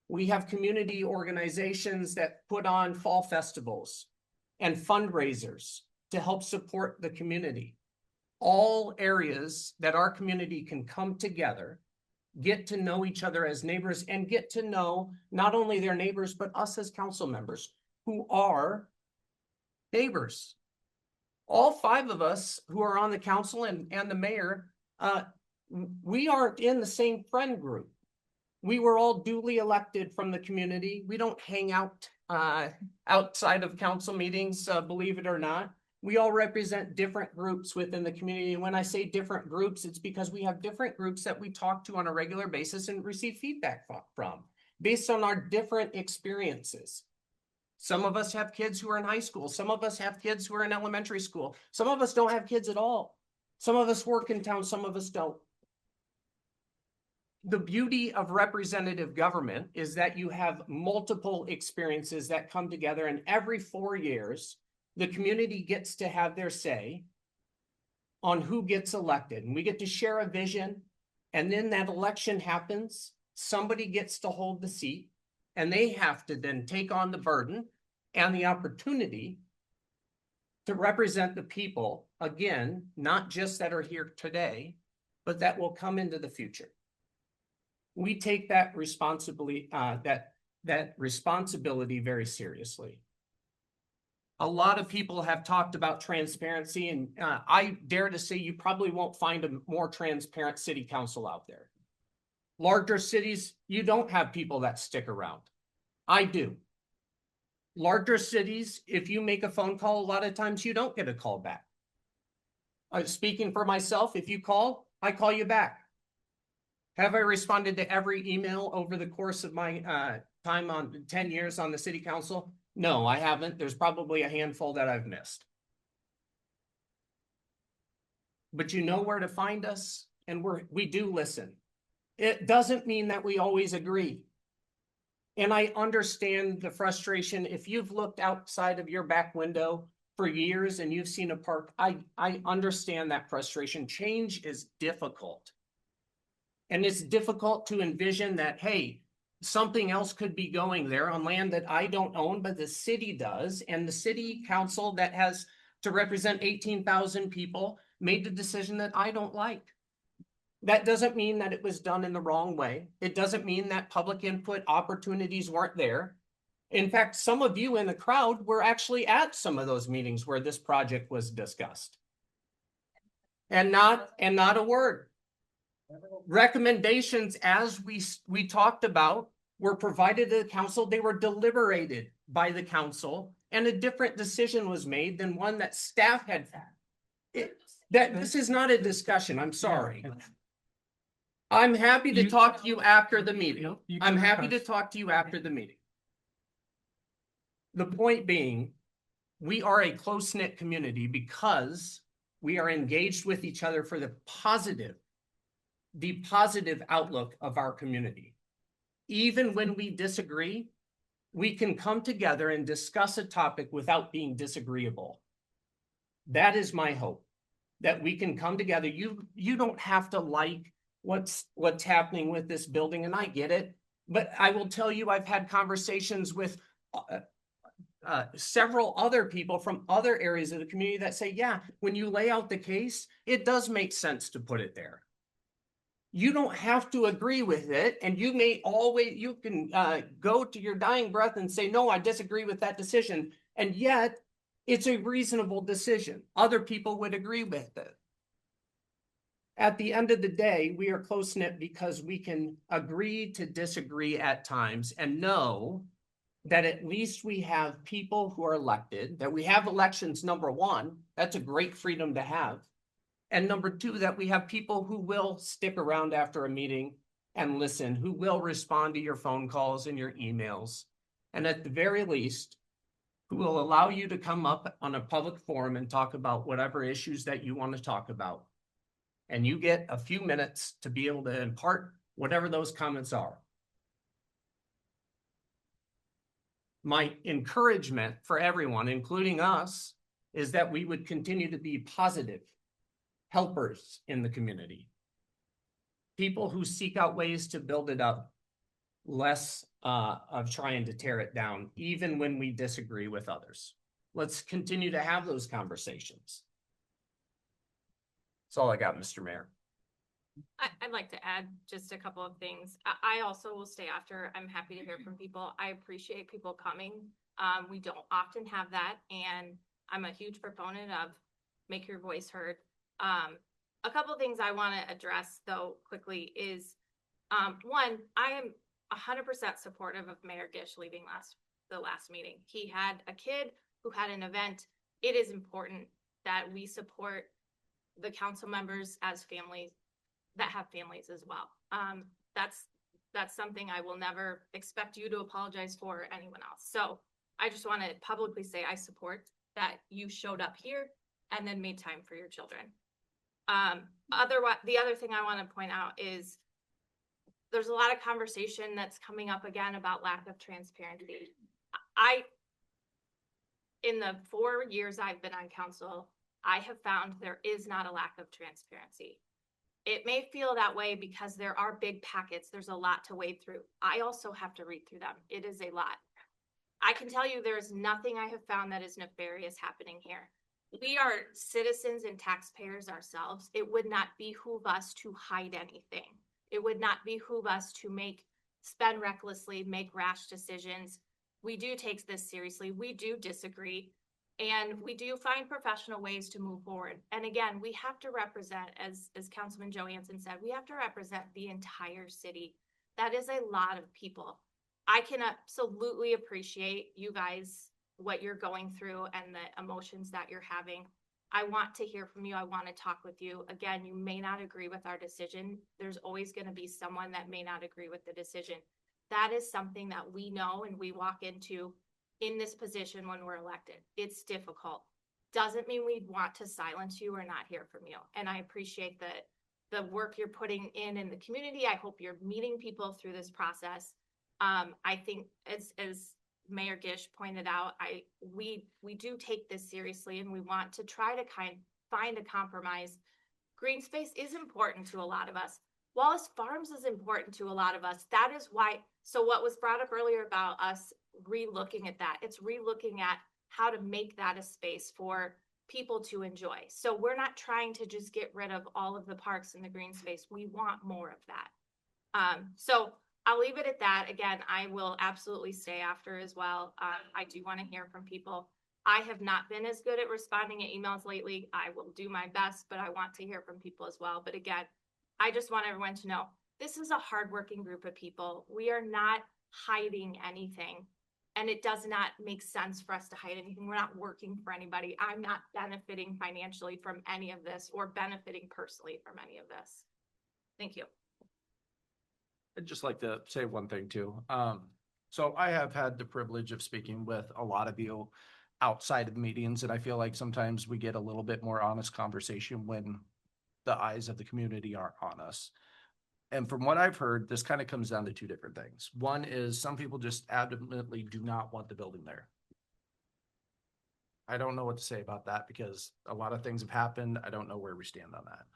We have community organizations that put on fall festivals and fundraisers to help support the community. All areas that our community can come together, get to know each other as neighbors, and get to know not only their neighbors, but us as council members who are neighbors. All 5 of us who are on the council and the mayor, we aren't in the same friend group. We were all duly elected from the community. We don't hang out outside of council meetings, believe it or not. We all represent different groups within the community. And when I say different groups, it's because we have different groups that we talk to on a regular basis and receive feedback from based on our different experiences. Some of us have kids who are in high school. Some of us have kids who are in elementary school. Some of us don't have kids at all. Some of us work in town. Some of us don't. The beauty of representative government is that you have multiple experiences that come together, and every 4 years, the community gets to have their say on who gets elected, and we get to share a vision. And then that election happens, somebody gets to hold the seat, and they have to then take on the burden and the opportunity to represent the people, again, not just that are here today, but that will come into the future. We take that responsibly, that responsibility very seriously. A lot of people have talked about transparency, and I dare to say you probably won't find a more transparent city council out there. Larger cities, you don't have people that stick around. I do. Larger cities, if you make a phone call, a lot of times you don't get a call back. Speaking for myself, if you call, I call you back. Have I responded to every email over the course of my time on 10 years on the city council? No, I haven't. There's probably a handful that I've missed. But you know where to find us, and we do listen. It doesn't mean that we always agree. And I understand the frustration. If you've looked outside of your back window for years and you've seen a park, I understand that frustration. Change is difficult. And it's difficult to envision that, hey, something else could be going there on land that I don't own, but the city does. And the city council that has to represent 18,000 people made the decision that I don't like. That doesn't mean that it was done in the wrong way. It doesn't mean that public input opportunities weren't there. In fact, some of you in the crowd were actually at some of those meetings where this project was discussed. And not a word. Recommendations, as we talked about, were provided to the council. They were deliberated by the council, and a different decision was made than one that staff had. This is not a discussion. I'm sorry. I'm happy to talk to you after the meeting. I'm happy to talk to you after the meeting. The point being, we are a close-knit community because we are engaged with each other for the positive outlook of our community. Even when we disagree, we can come together and discuss a topic without being disagreeable. That is my hope, that we can come together. You don't have to like what's happening with this building, and I get it, but I will tell you, I've had conversations with several other people from other areas of the community that say, yeah, when you lay out the case, it does make sense to put it there. You don't have to agree with it, and you can go to your dying breath and say, no, I disagree with that decision, and yet it's a reasonable decision. Other people would agree with it. At the end of the day, we are close-knit because we can agree to disagree at times and know that at least we have people who are elected, that we have elections, number one. That's a great freedom to have. And number two, that we have people who will stick around after a meeting and listen, who will respond to your phone calls and your emails. And at the very least, who will allow you to come up on a public forum and talk about whatever issues that you want to talk about. And you get a few minutes to be able to impart whatever those comments are. My encouragement for everyone, including us, is that we would continue to be positive helpers in the community. People who seek out ways to build it up, less of trying to tear it down, even when we disagree with others. Let's continue to have those conversations. That's all I got, Mr. Mayor. I'd like to add just a couple of things. I also will stay after. I'm happy to hear from people. I appreciate people coming. We don't often have that, and I'm a huge proponent of make your voice heard. A couple of things I want to address, though, quickly is, one, I am 100% supportive of Mayor Gish leaving the last meeting. He had a kid who had an event. It is important that we support the council members as families that have families as well. That's something I will never expect you to apologize for or anyone else. So I just want to publicly say I support that you showed up here and then made time for your children. Otherwise, the other thing I want to point out is there's a lot of conversation that's coming up again about lack of transparency. In the 4 years I've been on council, I have found there is not a lack of transparency. It may feel that way because there are big packets. There's a lot to wade through. I also have to read through them. It is a lot. I can tell you there is nothing I have found that is nefarious happening here. We are citizens and taxpayers ourselves. It would not behoove us to hide anything. It would not behoove us to spend recklessly, make rash decisions. We do take this seriously. We do disagree. And we do find professional ways to move forward. And again, we have to represent, as Councilman Johansson said, we have to represent the entire city. That is a lot of people. I can absolutely appreciate you guys, what you're going through and the emotions that you're having. I want to hear from you. I want to talk with you. Again, you may not agree with our decision. There's always going to be someone that may not agree with the decision. That is something that we know and we walk into in this position when we're elected. It's difficult. Doesn't mean we want to silence you or not hear from you. And I appreciate the work you're putting in the community. I hope you're meeting people through this process. I think as Mayor Gish pointed out, we do take this seriously and we want to try to find a compromise. Green space is important to a lot of us. Wallace Farms is important to a lot of us. That is why, so what was brought up earlier about us re-looking at that, it's re-looking at how to make that a space for people to enjoy. So we're not trying to just get rid of all of the parks in the green space. We want more of that. So I'll leave it at that. Again, I will absolutely stay after as well. I do want to hear from people. I have not been as good at responding to emails lately. I will do my best, but I want to hear from people as well. But again, I just want everyone to know this is a hardworking group of people. We are not hiding anything. And it does not make sense for us to hide anything. We're not working for anybody. I'm not benefiting financially from any of this or benefiting personally from any of this. Thank you. I'd just like to say one thing too. So I have had the privilege of speaking with a lot of you outside of meetings, and I feel like sometimes we get a little bit more honest conversation when the eyes of the community are on us. And from what I've heard, this kind of comes down to two different things. One is some people just adamantly do not want the building there. I don't know what to say about that because a lot of things have happened. I don't know where we stand on that.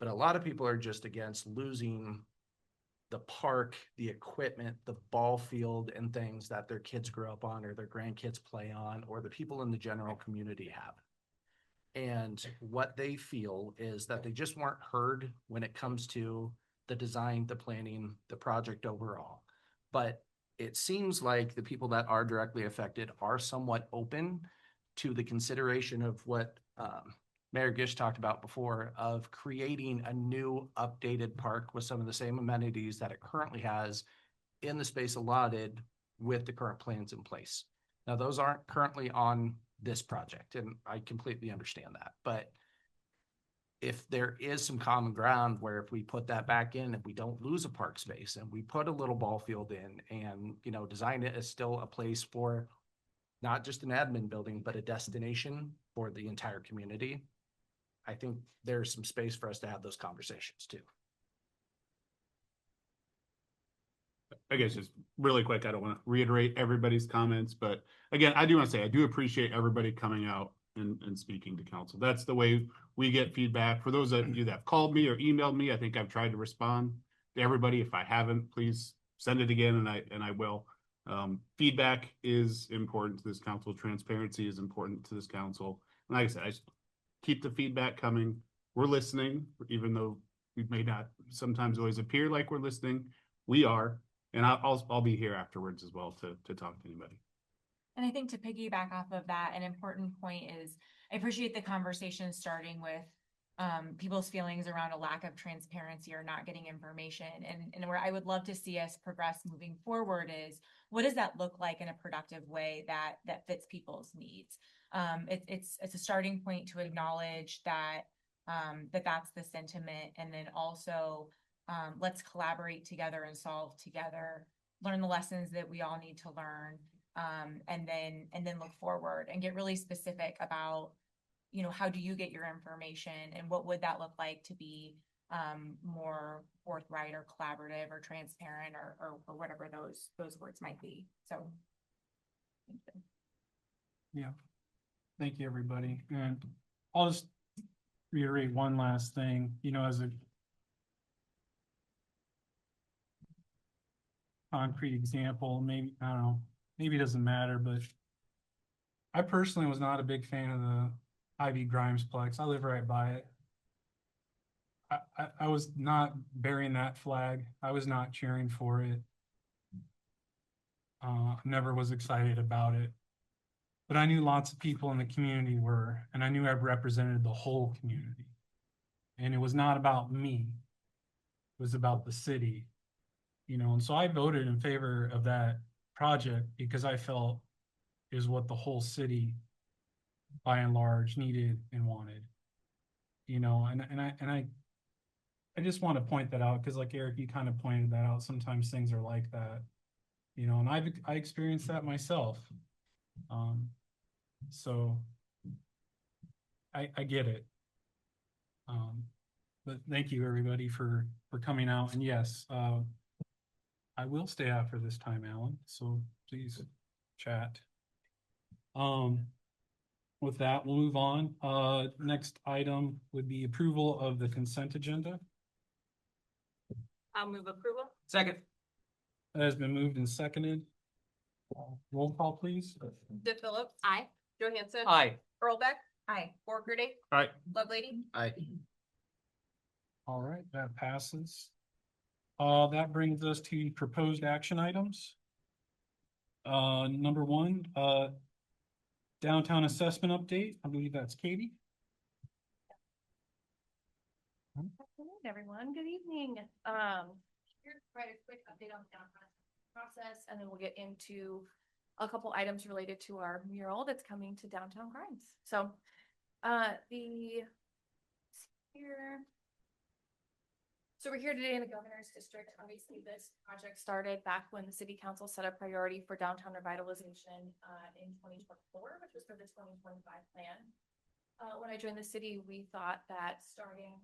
But a lot of people are just against losing the park, the equipment, the ball field and things that their kids grew up on or their grandkids play on or the people in the general community have. And what they feel is that they just weren't heard when it comes to the design, the planning, the project overall. But it seems like the people that are directly affected are somewhat open to the consideration of what Mayor Gish talked about before of creating a new updated park with some of the same amenities that it currently has in the space allotted with the current plans in place. Now, those aren't currently on this project, and I completely understand that. But if there is some common ground where if we put that back in and we don't lose a park space and we put a little ball field in and, you know, design it as still a place for not just an admin building, but a destination for the entire community, I think there's some space for us to have those conversations too. I guess just really quick, I don't want to reiterate everybody's comments, but again, I do want to say, I do appreciate everybody coming out and speaking to council. That's the way we get feedback. For those of you that have called me or emailed me, I think I've tried to respond to everybody. If I haven't, please send it again and I will. Feedback is important to this council. Transparency is important to this council. And like I said, I just keep the feedback coming. We're listening, even though we may not sometimes always appear like we're listening. We are. And I'll be here afterwards as well to talk to anybody. And I think to piggyback off of that, an important point is I appreciate the conversation starting with people's feelings around a lack of transparency or not getting information. And where I would love to see us progress moving forward is what does that look like in a productive way that fits people's needs? It's a starting point to acknowledge that that's the sentiment, and then also let's collaborate together and solve together, learn the lessons that we all need to learn, and then look forward and get really specific about, you know, how do you get your information and what would that look like to be more forthright or collaborative or transparent or whatever those words might be. So. Yeah. Thank you, everybody. And I'll just reiterate one last thing, you know, as a concrete example, maybe, I don't know, maybe it doesn't matter, but I personally was not a big fan of the Ivy Grimes Plex. I live right by it. I was not bearing that flag. I was not cheering for it. Never was excited about it. But I knew lots of people in the community were, and I knew I represented the whole community. And it was not about me. It was about the city, you know, and so I voted in favor of that project because I felt is what the whole city by and large needed and wanted. You know, and I just want to point that out because like Eric, you kind of pointed that out. Sometimes things are like that, you know, and I experienced that myself. So I get it. But thank you everybody for coming out. And yes, I will stay after this time, Alan. So please chat. With that, we'll move on. Next item would be approval of the consent agenda. I'll move approval. Second. That has been moved and seconded. Roll call, please. Dick Phillips. Aye. Johansson. Aye. Earlbeck. Aye. Borgerdy. Aye. Lovelady. Aye. All right, that passes. That brings us to proposed action items. Number one, downtown assessment update. I believe that's Katie. Afternoon, everyone. Good evening. Here's quite a quick update on the downtown process, and then we'll get into a couple items related to our mural that's coming to downtown Grimes. So, So we're here today in the governor's district. Obviously, this project started back when the city council set a priority for downtown revitalization in 2024, which was for the 2025 plan. When I joined the city, we thought that starting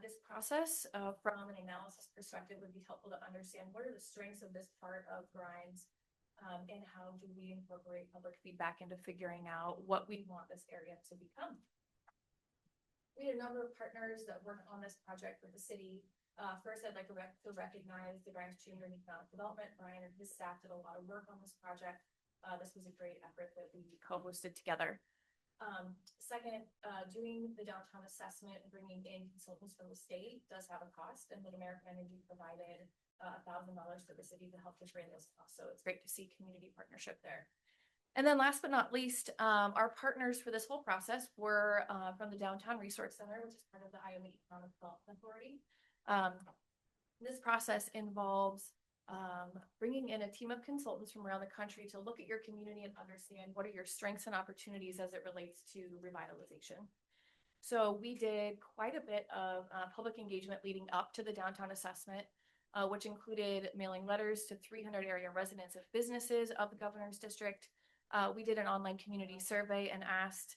this process from an analysis perspective would be helpful to understand what are the strengths of this part of Grimes and how do we incorporate public feedback into figuring out what we want this area to become. We had a number of partners that worked on this project with the city. First, I'd like to recognize the Grimes Chamber of Economic Development. Brian and his staff did a lot of work on this project. This was a great effort that we co-hosted together. Second, doing the downtown assessment and bringing in consultants from the state does have a cost, and Mid-American Energy provided $1,000 for the city to help defray those costs. So it's great to see community partnership there. And then last but not least, our partners for this whole process were from the Downtown Resource Center, which is part of the Iowa Economic Development Authority. This process involves bringing in a team of consultants from around the country to look at your community and understand what are your strengths and opportunities as it relates to revitalization. So we did quite a bit of public engagement leading up to the downtown assessment, which included mailing letters to 300 area residents of businesses of the governor's district. We did an online community survey and asked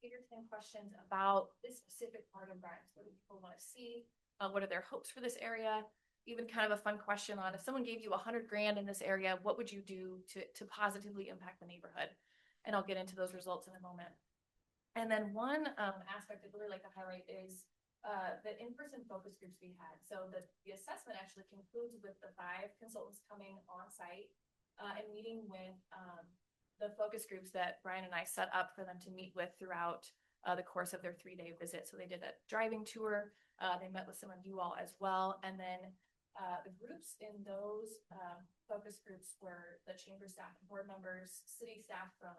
8 or 10 questions about this specific part of Grimes. What do people want to see? What are their hopes for this area? Even kind of a fun question on if someone gave you $100 grand in this area, what would you do to positively impact the neighborhood? And I'll get into those results in a moment. And then one aspect I'd really like to highlight is the in-person focus groups we had. So the assessment actually concludes with the 5 consultants coming on site and meeting with the focus groups that Brian and I set up for them to meet with throughout the course of their 3-day visit. So they did a driving tour. They met with some of you all as well. And then the groups in those focus groups were the chamber staff and board members, city staff from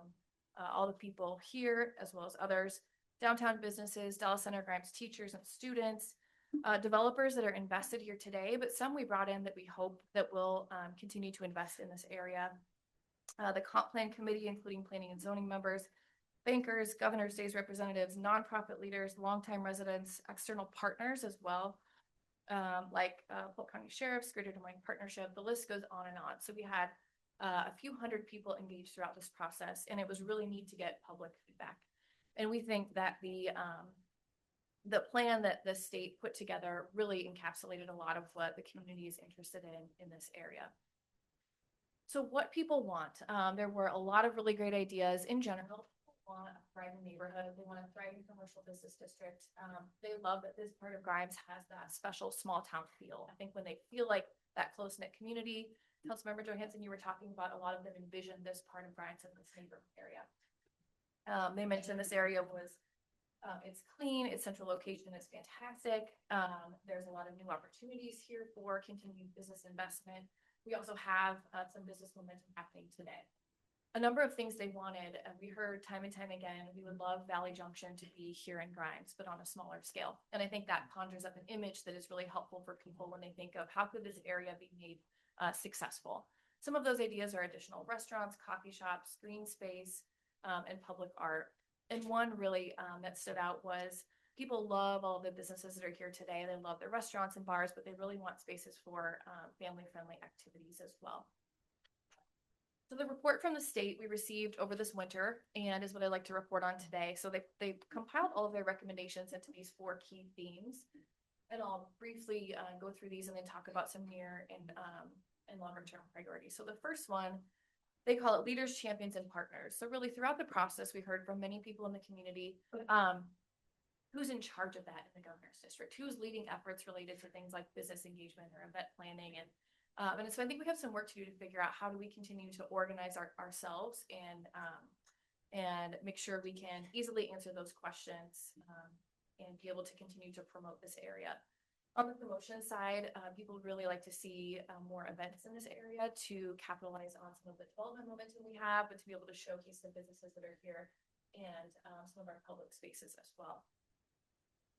all the people here, as well as others, downtown businesses, Dallas Center Grimes teachers and students, developers that are invested here today, but some we brought in that we hope that will continue to invest in this area. The comp plan committee, including planning and zoning members, bankers, governor's days representatives, nonprofit leaders, longtime residents, external partners as well, like Polk County Sheriff's, Greater Des Moines Partnership, the list goes on and on. So we had a few hundred people engaged throughout this process, and it was really neat to get public feedback. And we think that the the plan that the state put together really encapsulated a lot of what the community is interested in this area. So what people want, there were a lot of really great ideas in general. People want a thriving neighborhood. They want a thriving commercial business district. They love that this part of Grimes has that special small town feel. I think when they feel like that close knit community, Councilmember Johansson, you were talking about, a lot of them envision this part of Grimes in this neighborhood area. They mentioned this area was, it's clean, its central location is fantastic. There's a lot of new opportunities here for continued business investment. We also have some business momentum happening today. A number of things they wanted, we heard time and time again, we would love Valley Junction to be here in Grimes, but on a smaller scale. And I think that conjures up an image that is really helpful for people when they think of how could this area be made successful. Some of those ideas are additional restaurants, coffee shops, green space, and public art. And one really that stood out was people love all of the businesses that are here today. They love their restaurants and bars, but they really want spaces for family-friendly activities as well. So the report from the state we received over this winter and is what I'd like to report on today. So they compiled all of their recommendations into these 4 key themes. And I'll briefly go through these and then talk about some near and longer term priorities. So the first one, they call it leaders, champions, and partners. So really throughout the process, we heard from many people in the community who's in charge of that in the governor's district, who's leading efforts related to things like business engagement or event planning. And so I think we have some work to do to figure out how do we continue to organize ourselves and make sure we can easily answer those questions and be able to continue to promote this area. On the promotion side, people would really like to see more events in this area to capitalize on some of the development momentum we have, but to be able to showcase the businesses that are here and some of our public spaces as well.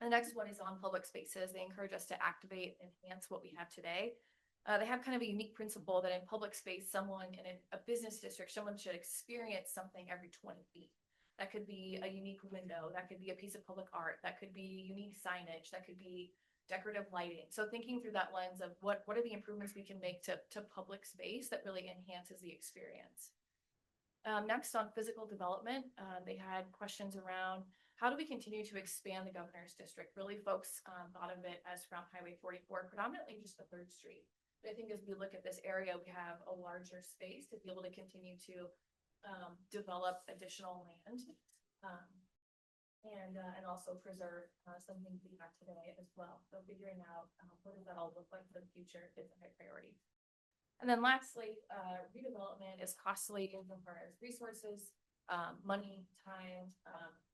The next one is on public spaces. They encourage us to activate and enhance what we have today. They have kind of a unique principle that in public space, someone in a business district, someone should experience something every 20 feet. That could be a unique window. That could be a piece of public art. That could be unique signage. That could be decorative lighting. So thinking through that lens of what are the improvements we can make to public space that really enhances the experience. Next on physical development, they had questions around how do we continue to expand the governor's district? Really folks thought of it as from Highway 44, predominantly just the 3rd Street. But I think as we look at this area, we have a larger space to be able to continue to develop additional land and also preserve some things we have today as well. So figuring out what does that all look like for the future is a high priority. And then lastly, redevelopment is costly as far as resources, money, time,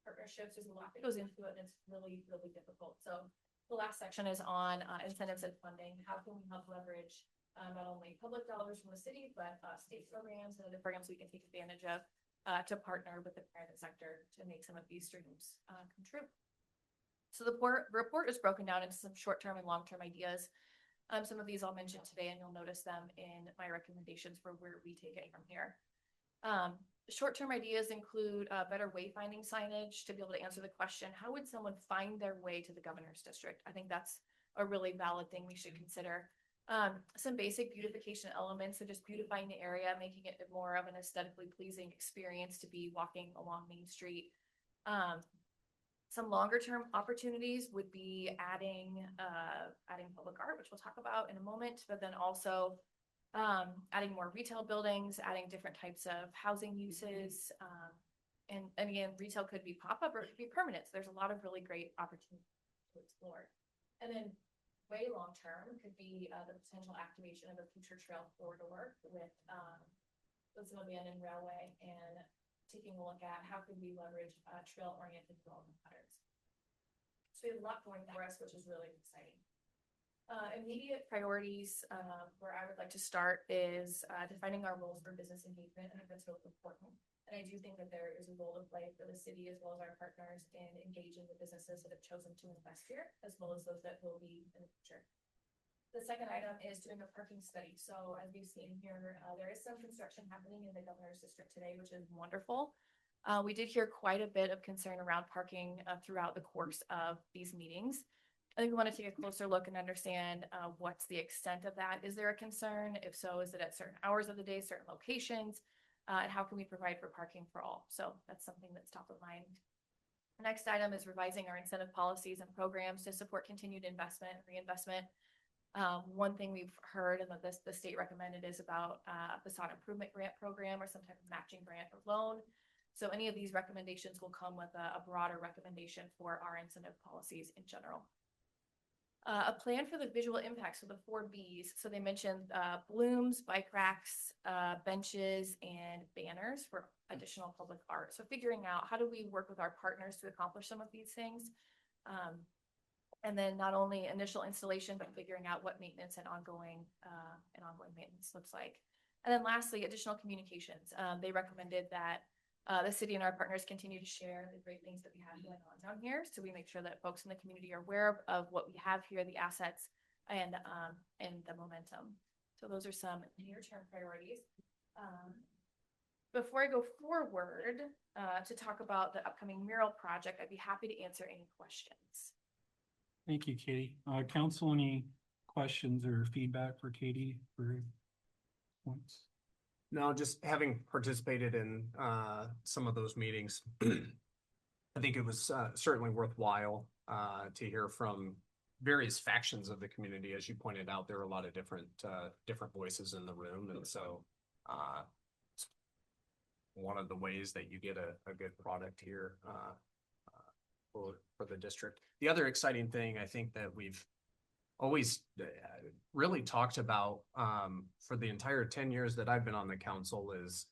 partnerships. There's a lot that goes into it, and it's really, really difficult. So the last section is on incentives and funding. How can we help leverage not only public dollars from the city, but state programs and other programs we can take advantage of to partner with the private sector to make some of these dreams come true. So the report is broken down into some short-term and long-term ideas. Some of these I'll mention today, and you'll notice them in my recommendations for where we take it from here. Short-term ideas include better wayfinding signage to be able to answer the question, how would someone find their way to the governor's district? I think that's a really valid thing we should consider. Some basic beautification elements, so just beautifying the area, making it more of an aesthetically pleasing experience to be walking along Main Street. Some longer term opportunities would be adding public art, which we'll talk about in a moment, but then also adding more retail buildings, adding different types of housing uses. And again, retail could be pop-up or it could be permanent. So there's a lot of really great opportunities to explore. And then way long term could be the potential activation of a future trail corridor with Sylvian and Railway, and taking a look at how could we leverage trail oriented development patterns. So we have a lot going for us, which is really exciting. Immediate priorities where I would like to start is defining our roles for business engagement. I think that's really important. And I do think that there is a role to play for the city as well as our partners in engaging the businesses that have chosen to invest here, as well as those that will be in the future. The second item is doing a parking study. So as we've seen here, there is some construction happening in the governor's district today, which is wonderful. We did hear quite a bit of concern around parking throughout the course of these meetings. I think we want to take a closer look and understand what's the extent of that. Is there a concern? If so, is it at certain hours of the day, certain locations? And how can we provide for parking for all? So that's something that's top of mind. The next item is revising our incentive policies and programs to support continued investment and reinvestment. One thing we've heard and that the state recommended is about a facade improvement grant program or some type of matching grant or loan. So any of these recommendations will come with a broader recommendation for our incentive policies in general. A plan for the visual impacts of the 4 Bs. So they mentioned blooms, bike racks, benches, and banners for additional public art. So figuring out how do we work with our partners to accomplish some of these things. And then not only initial installation, but figuring out what maintenance and ongoing maintenance looks like. And then lastly, additional communications. They recommended that the city and our partners continue to share the great things that we have going on down here. So we make sure that folks in the community are aware of what we have here, the assets and the momentum. So those are some near-term priorities. Before I go forward to talk about the upcoming mural project, I'd be happy to answer any questions. Thank you, Katie. Council, any questions or feedback for Katie for points? No, just having participated in some of those meetings, I think it was certainly worthwhile to hear from various factions of the community. As you pointed out, there are a lot of different voices in the room, and so it's one of the ways that you get a good product here for the district. The other exciting thing I think that we've always really talked about for the entire 10 years that I've been on the council is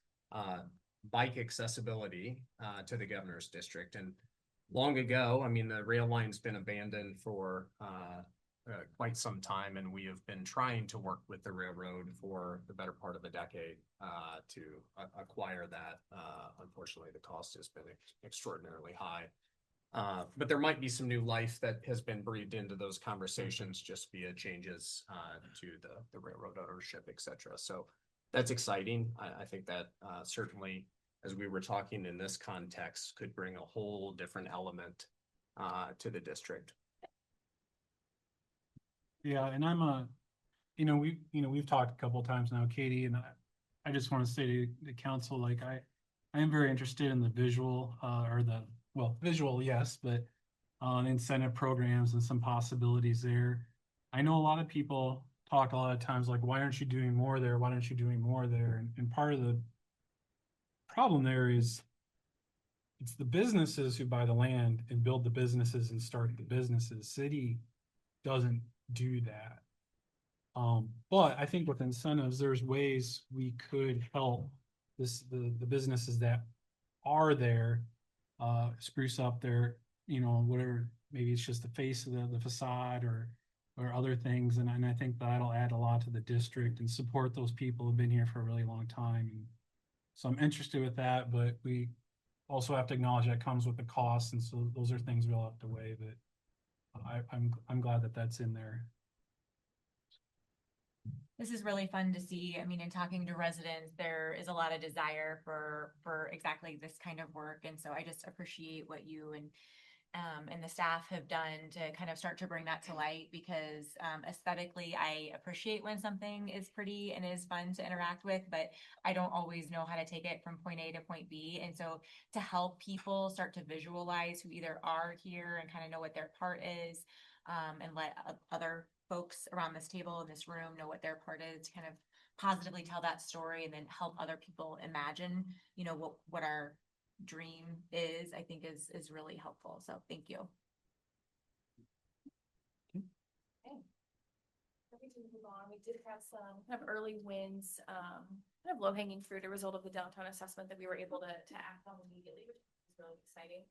bike accessibility to the governor's district. And long ago, I mean, the rail line's been abandoned for quite some time, and we have been trying to work with the railroad for the better part of a decade to acquire that. Unfortunately, the cost has been extraordinarily high. But there might be some new life that has been breathed into those conversations just via changes to the railroad ownership, et cetera. So that's exciting. I think that certainly, as we were talking in this context, could bring a whole different element to the district. Yeah, and we've talked a couple of times now, Katie, and I just want to say to the council, like I am very interested in the visual visual, yes, but incentive programs and some possibilities there. I know a lot of people talk a lot of times like, why aren't you doing more there? Why aren't you doing more there? And part of the problem there is it's the businesses who buy the land and build the businesses and start the businesses. City doesn't do that. But I think with incentives, there's ways we could help the businesses that are there spruce up their, whatever, maybe it's just the face of the facade or other things. And I think that'll add a lot to the district and support those people who've been here for a really long time. And so I'm interested with that, but we also have to acknowledge that comes with the cost. And so those are things we'll have to weigh, but I'm glad that that's in there. This is really fun to see. I mean, in talking to residents, there is a lot of desire for exactly this kind of work. And so I just appreciate what you and the staff have done to kind of start to bring that to light, because aesthetically, I appreciate when something is pretty and is fun to interact with, but I don't always know how to take it from point A to point B. And so to help people start to visualize who either are here and kind of know what their part is, and let other folks around this table in this room know what their part is, to kind of positively tell that story and then help other people imagine, what our dream is, I think is really helpful. So thank you. Okay. Ready to move on. We did have some kind of early wins, kind of low-hanging fruit, a result of the downtown assessment that we were able to act on immediately, which is really exciting.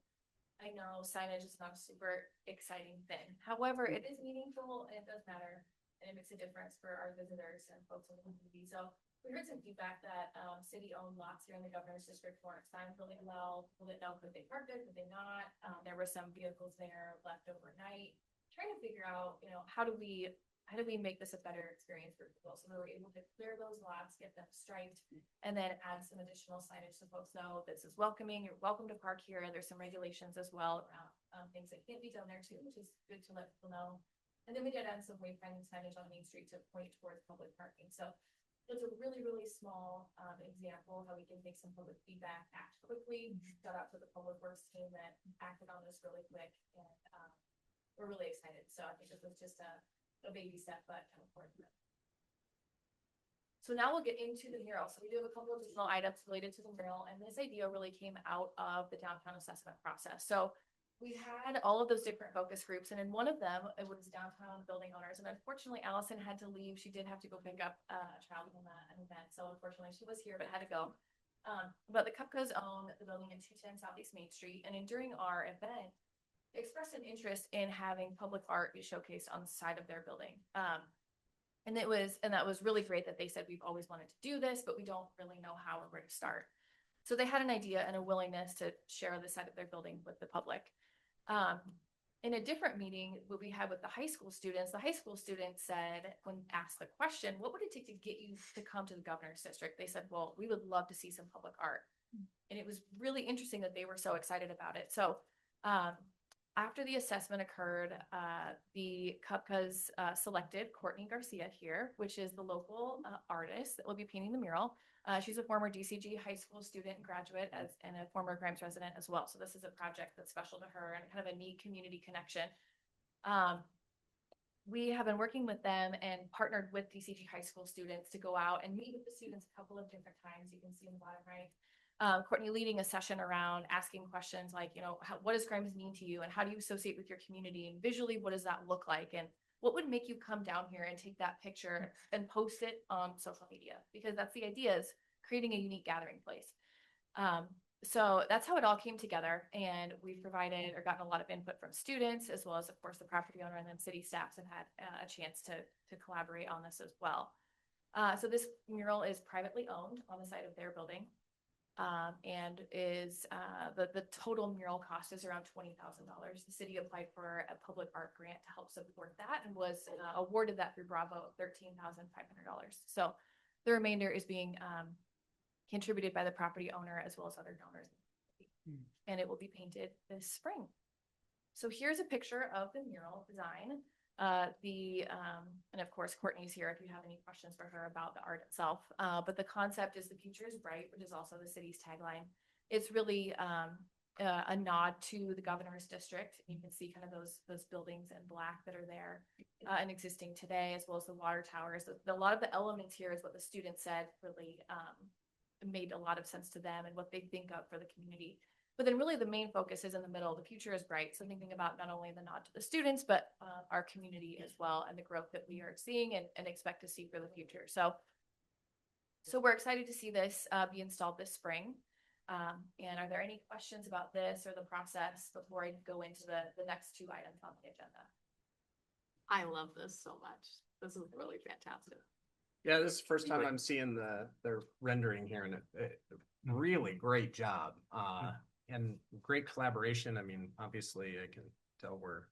I know signage is not a super exciting thing. However, it is meaningful and it does matter, and it makes a difference for our visitors and folks in the community. So we heard some feedback that city-owned lots here in the governor's district weren't signed really well. People didn't know, could they park there, could they not? There were some vehicles there left overnight. Trying to figure out, how do we make this a better experience for people? So we were able to clear those lots, get them striped, and then add some additional signage so folks know this is welcoming. You're welcome to park here. There's some regulations as well around things that can't be done there too, which is good to let people know. And then we did add some wayfinding signage on Main Street to point towards public parking. So It's a really, really small example of how we can take some public feedback, act quickly. Shout out to the public works team that acted on this really quick, and we're really excited. So I think this was just a baby step, but kind of important. So now we'll get into the mural. So we do have a couple of additional items related to the mural, and this idea really came out of the downtown assessment process. So we had all of those different focus groups, and in one of them, it was downtown building owners. And unfortunately, Allison had to leave. She did have to go pick up a child from an event. So unfortunately, she was here, but had to go. But the Cupcas own the building at 210 Southeast Main Street. And during our event, they expressed an interest in having public art be showcased on the side of their building. And that was really great that they said, we've always wanted to do this, but we don't really know how or where to start. So they had an idea and a willingness to share the side of their building with the public. In a different meeting, what we had with the high school students said, when asked the question, what would it take to get you to come to the governor's district? They said, well, we would love to see some public art. And it was really interesting that they were so excited about it. So after the assessment occurred, the Cupcas selected Courtney Garcia here, which is the local artist that will be painting the mural. She's a former DCG high school student and graduate and a former Grimes resident as well. So this is a project that's special to her and kind of a neat community connection. We have been working with them and partnered with DCG high school students to go out and meet with the students a couple of different times. You can see in the bottom right. Courtney leading a session around asking questions like, what does Grimes mean to you? And how do you associate with your community? And visually, what does that look like? And what would make you come down here and take that picture and post it on social media? Because that's the idea, is creating a unique gathering place. So that's how it all came together. And we've provided or gotten a lot of input from students, as well as, of course, the property owner and then city staffs have had a chance to collaborate on this as well. So this mural is privately owned on the side of their building. And is the total mural cost is around $20,000. The city applied for a public art grant to help support that and was awarded that through Bravo of $13,500. So the remainder is being contributed by the property owner as well as other donors. And it will be painted this spring. So here's a picture of the mural design. And of course, Courtney's here if you have any questions for her about the art itself. But the concept is the future is bright, which is also the city's tagline. It's really a nod to the governor's district. You can see kind of those buildings in black that are there and existing today, as well as the water towers. A lot of the elements here is what the students said really made a lot of sense to them and what they think of for the community. But then really the main focus is in the middle. The future is bright. So thinking about not only the nod to the students, but our community as well, and the growth that we are seeing and expect to see for the future. So we're excited to see this be installed this spring. And are there any questions about this or the process before I go into the next two items on the agenda? I love this so much. This is really fantastic. Yeah, this is the first time I'm seeing their rendering here, and it really great job. And great collaboration. I mean, obviously I can tell we're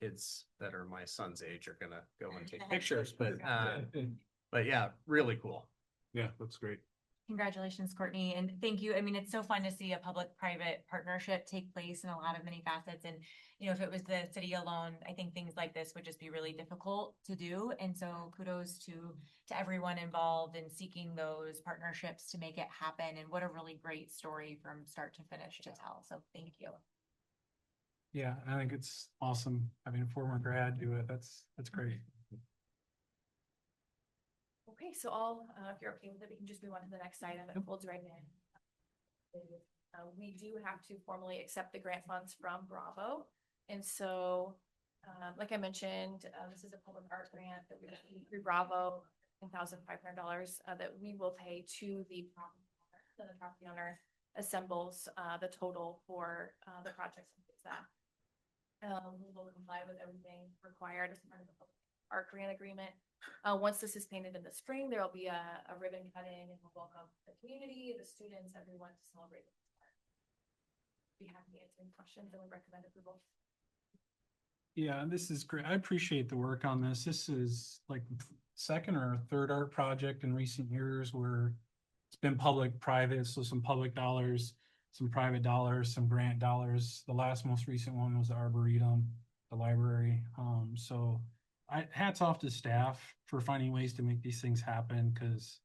kids that are my son's age are gonna go and take pictures, but yeah, really cool. Yeah, that's great. Congratulations, Courtney, and thank you. I mean, it's so fun to see a public-private partnership take place in a lot of many facets. And, if it was the city alone, I think things like this would just be really difficult to do. And so kudos to everyone involved in seeking those partnerships to make it happen. And what a really great story from start to finish to tell. So thank you. Yeah, I think it's awesome having a former grad do it. That's great. Okay, so if you're okay with it, we can just move on to the next item. It folds right in. We do have to formally accept the grant funds from Bravo. And so, like I mentioned, this is a public art grant that we received through Bravo, $10,500 that we will pay to the property owner. So the property owner assembles the total for the project. We will comply with everything required as part of the public art grant agreement. Once this is painted in the spring, there will be a ribbon cutting, and we'll welcome the community, the students, everyone to celebrate this art. Be happy to answer any questions, and we recommend approval. Yeah, this is great. I appreciate the work on this. This is like second or third art project in recent years where it's been public-private, so some public dollars, some private dollars, some grant dollars. The most recent one was the Arboretum, the library. So hats off to staff for finding ways to make these things happen, because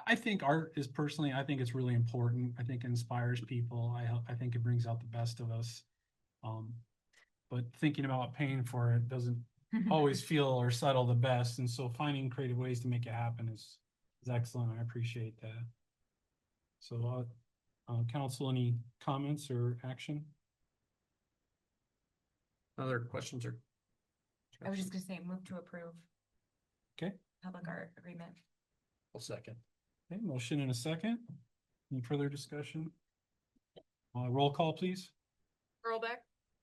I think art is personally, I think it's really important. I think it inspires people. I think it brings out the best of us. But thinking about paying for it doesn't always feel or settle the best. And so finding creative ways to make it happen is excellent. I appreciate that. So, council, any comments or action? Other questions or? I was just gonna say, move to approve. Okay. Public art agreement. I'll second. Okay, motion in a second. Any further discussion? Roll call, please. Earlbeck.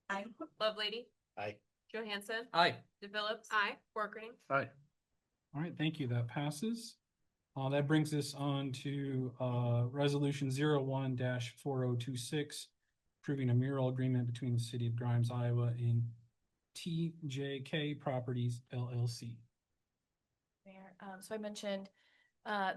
Aye. Lovelady. Aye. Johansson. Aye. DePhillips. Aye. Workering. Aye. All right, thank you. That passes. That brings us on to resolution 01-4026, approving a mural agreement between the city of Grimes, Iowa and TJK Properties LLC. Mayor, so I mentioned,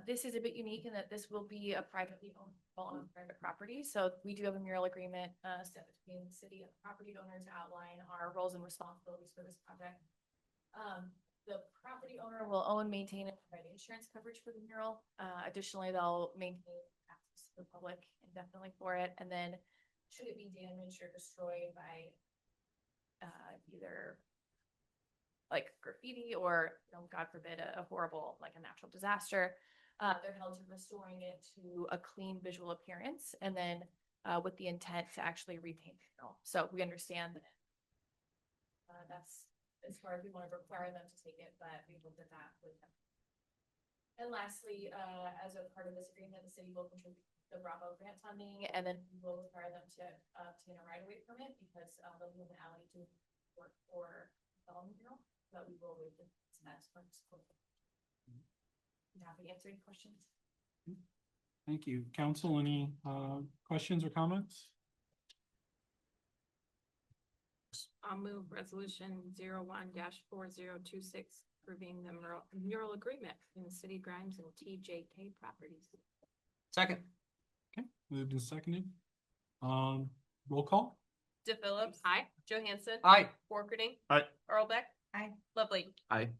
this is a bit unique in that this will be a privately owned on private property. So we do have a mural agreement, set between the city and the property owner to outline our roles and responsibilities for this project. The property owner will own, maintain, and provide insurance coverage for the mural. Additionally, they'll maintain access to the public indefinitely for it. And then should it be damaged or destroyed by either like graffiti or, God forbid, a horrible, like a natural disaster, they're held to restoring it to a clean visual appearance, and then with the intent to actually repaint the mural. So we understand that that's as far as we want to require them to take it, but we looked at that with them. And lastly, as a part of this agreement, the city will contribute the Bravo grant funding, and then we will require them to obtain a right-of-way permit because they'll be in the alley to work for development mural, but we will wait the next part. I'm happy to answer any questions. Thank you. Council, any questions or comments? I'll move resolution 01-4026, approving the mural agreement in the city of Grimes and TJK Properties. Second. Okay, moved and seconded. Roll call? DePhillips. Aye. Johansson. Aye. Workering. Aye. Earlbeck. Aye. Lovelady. Aye.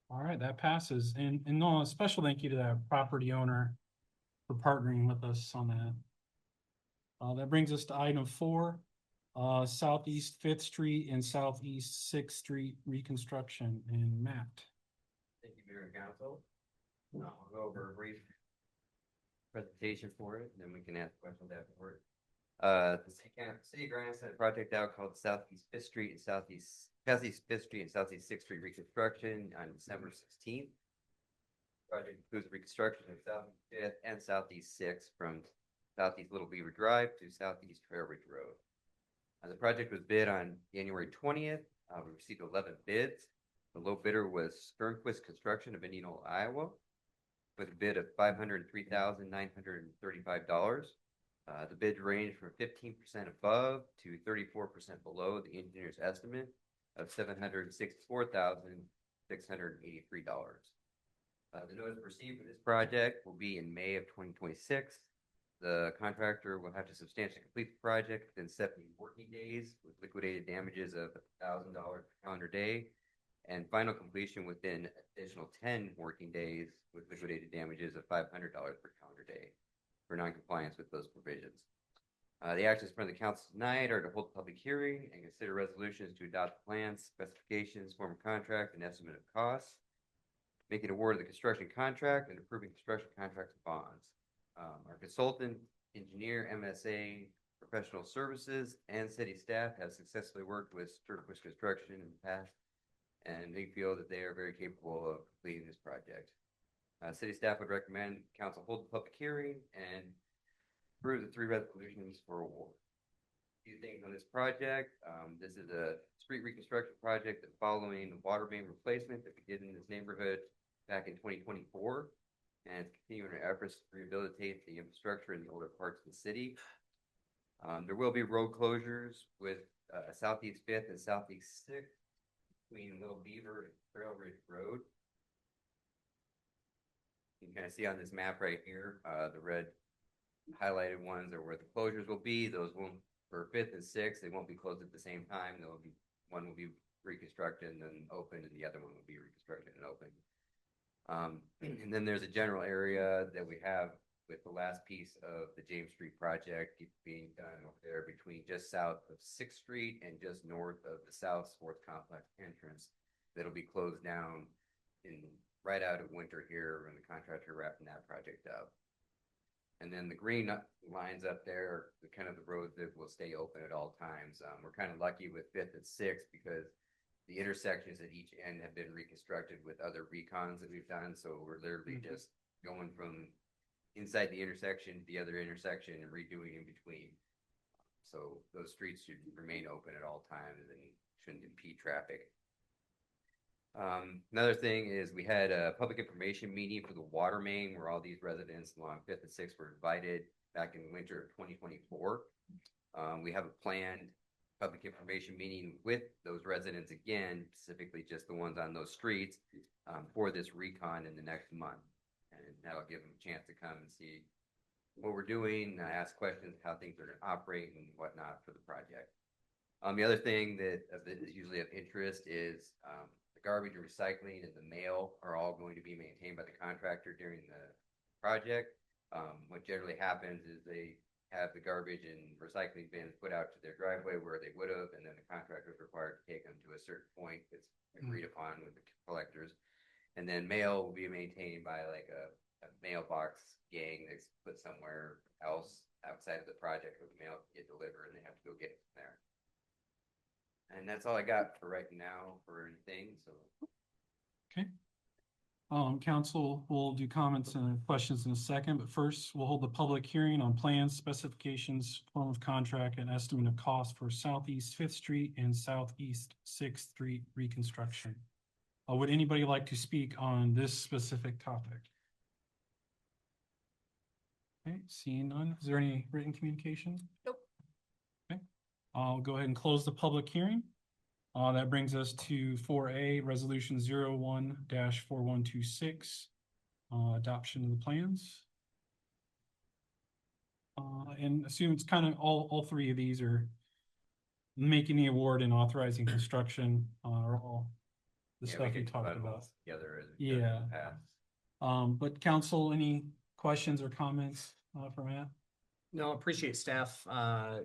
All right, that passes. And no, a special thank you to that property owner for partnering with us on that. That brings us to item 4, Southeast 5th Street and Southeast 6th Street reconstruction. And Matt. Thank you, Mayor and Council. I'll go over a brief presentation for it, and then we can ask questions afterward. The city of Grimes sent a project out called Southeast 5th Street and Southeast 5th Street and Southeast 6th Street reconstruction on December 16th. Project includes reconstruction of Southeast 5th and Southeast 6th from Southeast Little Beaver Drive to Southeast Trail Ridge Road. The project was bid on January 20th. We received 11 bids. The low bidder was Sternquist Construction of Indianola, Iowa, with a bid of $503,935. The bids range from 15% above to 34% below the engineer's estimate of $764,683. The notice received for this project will be in May of 2026. The contractor will have to substantially complete the project within 70 working days with liquidated damages of $1,000 per calendar day, and final completion within additional 10 working days with liquidated damages of $500 per calendar day for noncompliance with those provisions. The actions in front of the council tonight are to hold a public hearing and consider resolutions to adopt plans, specifications, form of contract, and estimate of costs, making award of the construction contract, and approving construction contracts and bonds. Our consultant, engineer, MSA, professional services, and city staff have successfully worked with Sternquist Construction in the past, and they feel that they are very capable of completing this project. City staff would recommend council hold the public hearing and approve the 3 resolutions for award. A few things on this project. This is a street reconstruction project that following the water main replacement that we did in this neighborhood back in 2024, and it's continuing our efforts to rehabilitate the infrastructure in the older parts of the city. There will be road closures with Southeast 5th and Southeast 6th between Little Beaver and Trail Ridge Road. You can kind of see on this map right here, the red highlighted ones are where the closures will be. Those won't, for 5th and 6th, they won't be closed at the same time. One will be reconstructed and then open, and the other one will be reconstructed and open. And then there's a general area that we have with the last piece of the James Street project being done over there between just south of 6th Street and just north of the South Sports Complex entrance. That'll be closed down in right out of winter here when the contractor wrapping that project up. And then the green lines up there are kind of the roads that will stay open at all times. We're kind of lucky with 5th and 6th because the intersections at each end have been reconstructed with other recons that we've done. So we're literally just going from inside the intersection to the other intersection and redoing in between. So those streets should remain open at all times and shouldn't impede traffic. Another thing is we had a public information meeting for the water main where all these residents along 5th and 6th were invited back in winter of 2024. We have a planned public information meeting with those residents again, specifically just the ones on those streets, for this recon in the next month. And that'll give them a chance to come and see what we're doing, ask questions, how things are going to operate and whatnot for the project. The other thing that is usually of interest is the garbage and recycling and the mail are all going to be maintained by the contractor during the project. What generally happens is they have the garbage and recycling bins put out to their driveway where they would have, and then the contractor is required to take them to a certain point that's agreed upon with the collectors. And then mail will be maintained by like a mailbox gang that's put somewhere else outside of the project where the mail can get delivered and they have to go get it from there. And that's all I got for right now for anything. So Okay. Council will do comments and questions in a second, but first we'll hold the public hearing on plans, specifications, form of contract, and estimate of cost for Southeast 5th Street and Southeast 6th Street reconstruction. Would anybody like to speak on this specific topic? Okay, seeing none. Is there any written communication? Nope. Okay, I'll go ahead and close the public hearing. That brings us to 4A, Resolution 01-4126, adoption of the plans. And assume it's kind of all three of these are making the award and authorizing construction, are all the yeah, stuff we we can talked put them all about. together as we've done in Yeah. the past. But council, any questions or comments for Matt? No, appreciate staff.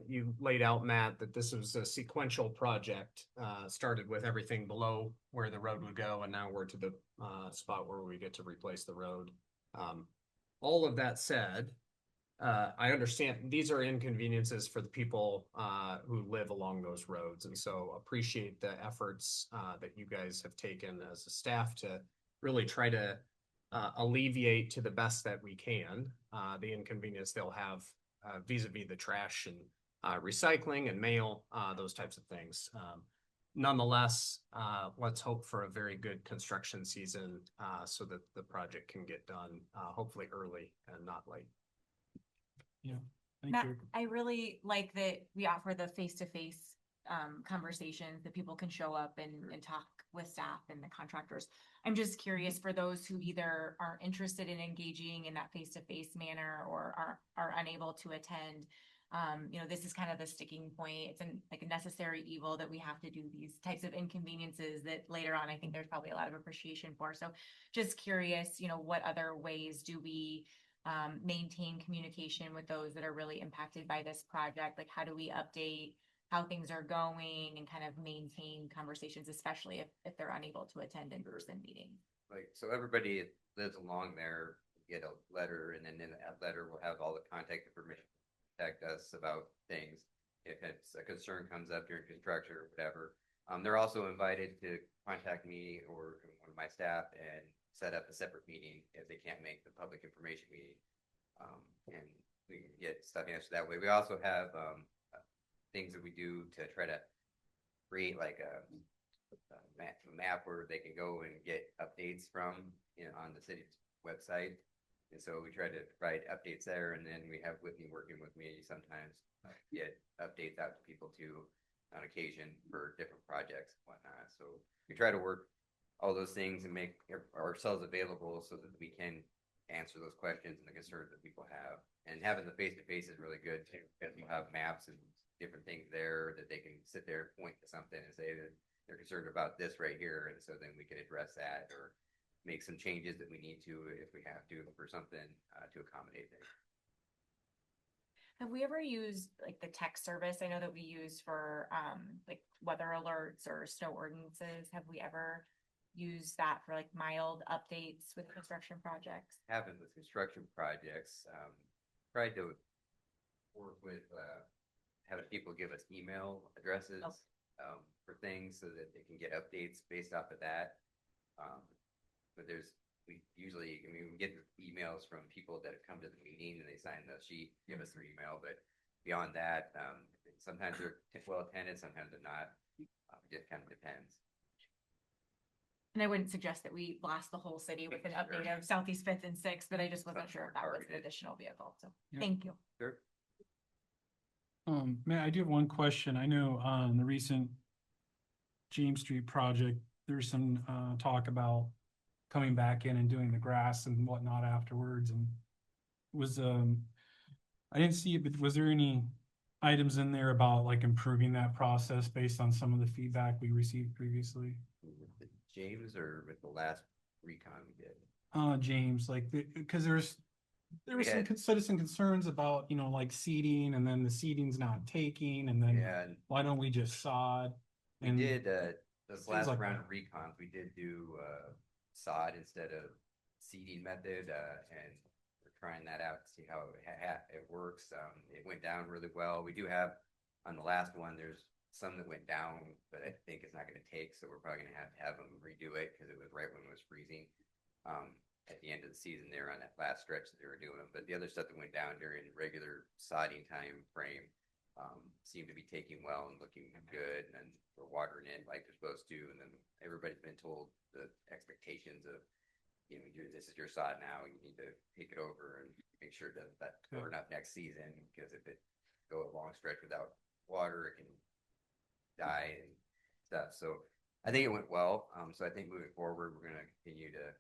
You laid out, Matt, that this was a sequential project. Started with everything below where the road would go, and now we're to the spot where we get to replace the road. All of that said, I understand these are inconveniences for the people who live along those roads, and so appreciate the efforts that you guys have taken as a staff to really try to alleviate to the best that we can the inconvenience they'll have vis-a-vis the trash and recycling and mail, those types of things. Nonetheless, let's hope for a very good construction season so that the project can get done hopefully early and not late. Yeah, thank Matt, you. I really like that we offer the face-to-face conversations that people can show up and talk with staff and the contractors. I'm just curious for those who either aren't interested in engaging in that face-to-face manner or are unable to attend. This is kind of the sticking point. It's like a necessary evil that we have to do these types of inconveniences that later on, I think there's probably a lot of appreciation for. So just curious, what other ways do we maintain communication with those that are really impacted by this project? Like, how do we update how things are going and kind of maintain conversations, especially if they're unable to attend in-person meetings? Like, so everybody that lives along there get a letter, and then in that letter we'll have all the contact information to contact us about things if it's a concern comes up during construction or whatever. They're also invited to contact me or one of my staff and set up a separate meeting if they can't make the public information meeting, and we can get stuff answered that way. We also have things that we do to try to create like a map where they can go and get updates from on the city's website. And so we try to provide updates there, and then we have Whitney working with me sometimes get updates out to people too on occasion for different projects and whatnot. So we try to work all those things and make ourselves available so that we can answer those questions and the concerns that people have. And having the face-to-face is really good too, because we'll have maps and different things there that they can sit there and point to something and say that they're concerned about this right here, and so then we can address that or make some changes that we need to if we have to for something to accommodate them. Have we ever used like the text service? I know that we use for like weather alerts or snow ordinances. Have we ever used that for like mild updates with construction projects? Haven't with construction projects, tried to work with having people give us email addresses for things so that they can get updates based off of that. But we usually, I mean, we get iguemas from people that have come to the meeting and they sign the sheet, give us their email, but beyond that, sometimes they're well attended, sometimes they're not. It just kind of depends. And I wouldn't suggest that we blast the whole city with an update of Southeast Fifth and Sixth, but I just wasn't sure if that was an additional vehicle. So thank you. Sure. Man, I do have one question. I know on the recent James Street project, there's some talk about coming back in and doing the grass and whatnot afterwards, and was I didn't see it, but was there any items in there about like improving that process based on some of the feedback we received previously? With James or with the last recon we did? James, like, because there were some citizen concerns about, you know, like seeding, and then the seeding's not taking, and then why don't we just sod? We did this last like round that. of recons, we did do sod instead of seeding method, and we're trying that out to see how it works. It went down really well. We do have on the last one, there's some that went down, but I think it's not going to take, so we're probably going to have them redo it because it was right when it was freezing. At the end of the season there on that last stretch that they were doing, but the other stuff that went down during regular sodding time frame seemed to be taking well and looking good, and we're watering it like they're supposed to, and then everybody's been told the expectations of, you know, this is your sod now, you need to take it over and make sure that burn up next season, because if it go a long stretch without water, it can die and stuff. So I think it went well. So I think moving forward, we're going to continue to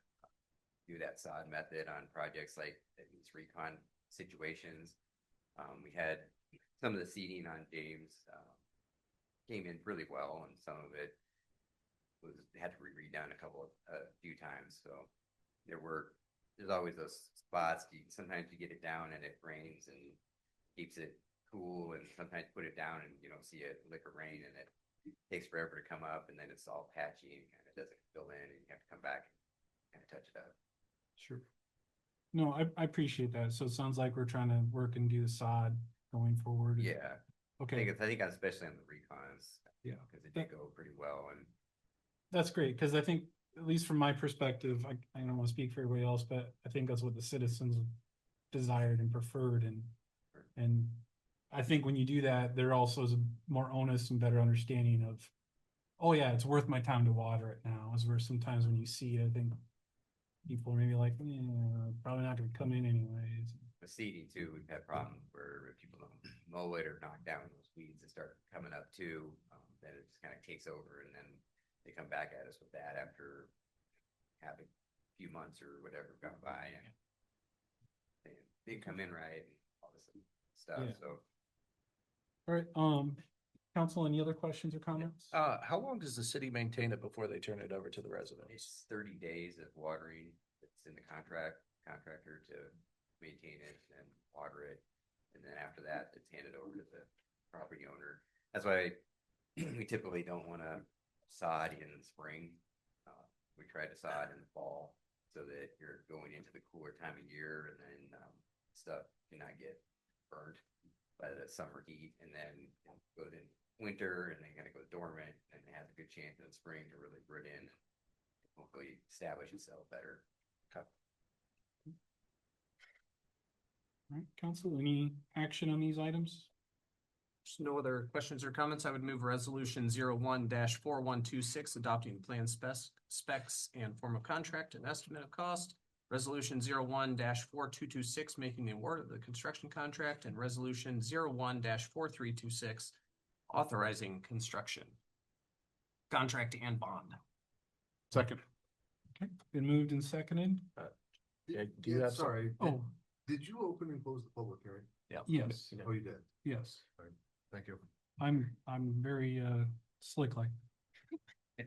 do that sod method on projects like these recon situations. We had some of the seeding on James came in really well, and some of it had to be redone a few times. So there's always those spots. Sometimes you get it down and it rains and keeps it cool, and sometimes put it down and you don't see it lick of rain, and it takes forever to come up, and then it's all patchy and kind of doesn't fill in, and you have to come back and kind of touch it up. Sure. No, I appreciate that. So it sounds like we're trying to work and do the sod going forward. Yeah. Okay. I think especially on the recons. Yeah. Because it did go pretty well, and That's great, because I think, at least from my perspective, I don't want to speak for everybody else, but I think that's what the citizens desired and preferred, and I think when you do that, there also is a more honest and better understanding of, oh yeah, it's worth my time to water it now, as where sometimes when you see it, I think people are maybe like, probably not gonna come in anyways. the seeding too, we've had problems where if people don't mow it or knock down those weeds that start coming up too, then it just kind of takes over, and then they come back at us with that after having a few months or whatever gone by, and they didn't come in right and all this stuff. Yeah. So All right, council, any other questions or comments? How long does the city maintain it before they turn it over to the residents? it's 30 days of watering. It's in the contractor to maintain it and water it, and then after that, it's handed over to the property owner. That's why we typically don't want to sod in the spring. We try to sod in the fall so that you're going into the cooler time of year, and then stuff cannot get burnt by the summer heat, and then goes in winter, and then gotta go dormant, and it has a good chance in the spring to really root in and hopefully establish itself better. All right, council, any action on these items? There's no other questions or comments. I would move resolution 01-4126, adopting plan specs and form of contract and estimate of cost. Resolution 01-4226, making the award of the construction contract, and resolution 01-4326, authorizing construction contract and bond. Second. Okay, been moved and seconded. Do you have some- Sorry. Oh, Did you open and close the public hearing? Yeah. yes, Oh, you did. yes. Thank you. I'm very slick like. Yeah.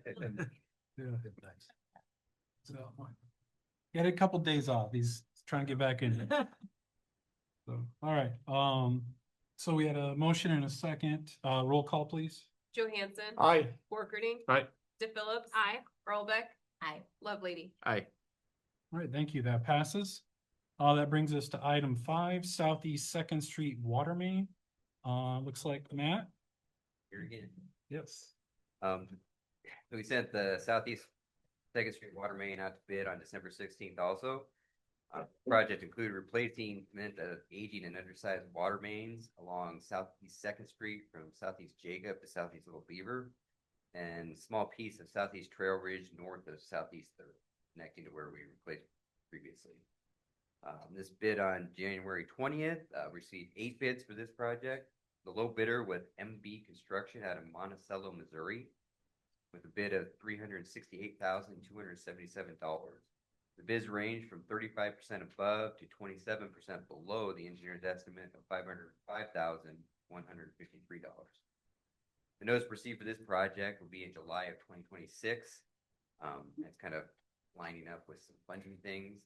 So, he had a couple days off. He's trying to get back in. So, all right, so we had a motion and a second, roll call, please. Johansson. Aye. Borkerding. Aye. DePhillips. Aye. Earlbeck. Aye. Lovelady. Aye. All right, thank you. That passes. That brings us to item 5, Southeast Second Street Water Main. Looks like Matt. Here again. Yes. So we sent the Southeast Second Street water main out to bid on December 16th also. Project included replacing aging and undersized water mains along Southeast Second Street from Southeast Jacob to Southeast Little Beaver, and small piece of Southeast Trail Ridge north of Southeast Third, connecting to where we replaced previously. This bid on January 20th, received 8 bids for this project. The low bidder was MB Construction out of Monticello, Missouri, with a bid of $368,277. The bids range from 35% above to 27% below the engineer's estimate of $505,153. The notice to proceed for this project will be in July of 2026. That's kind of lining up with some funding things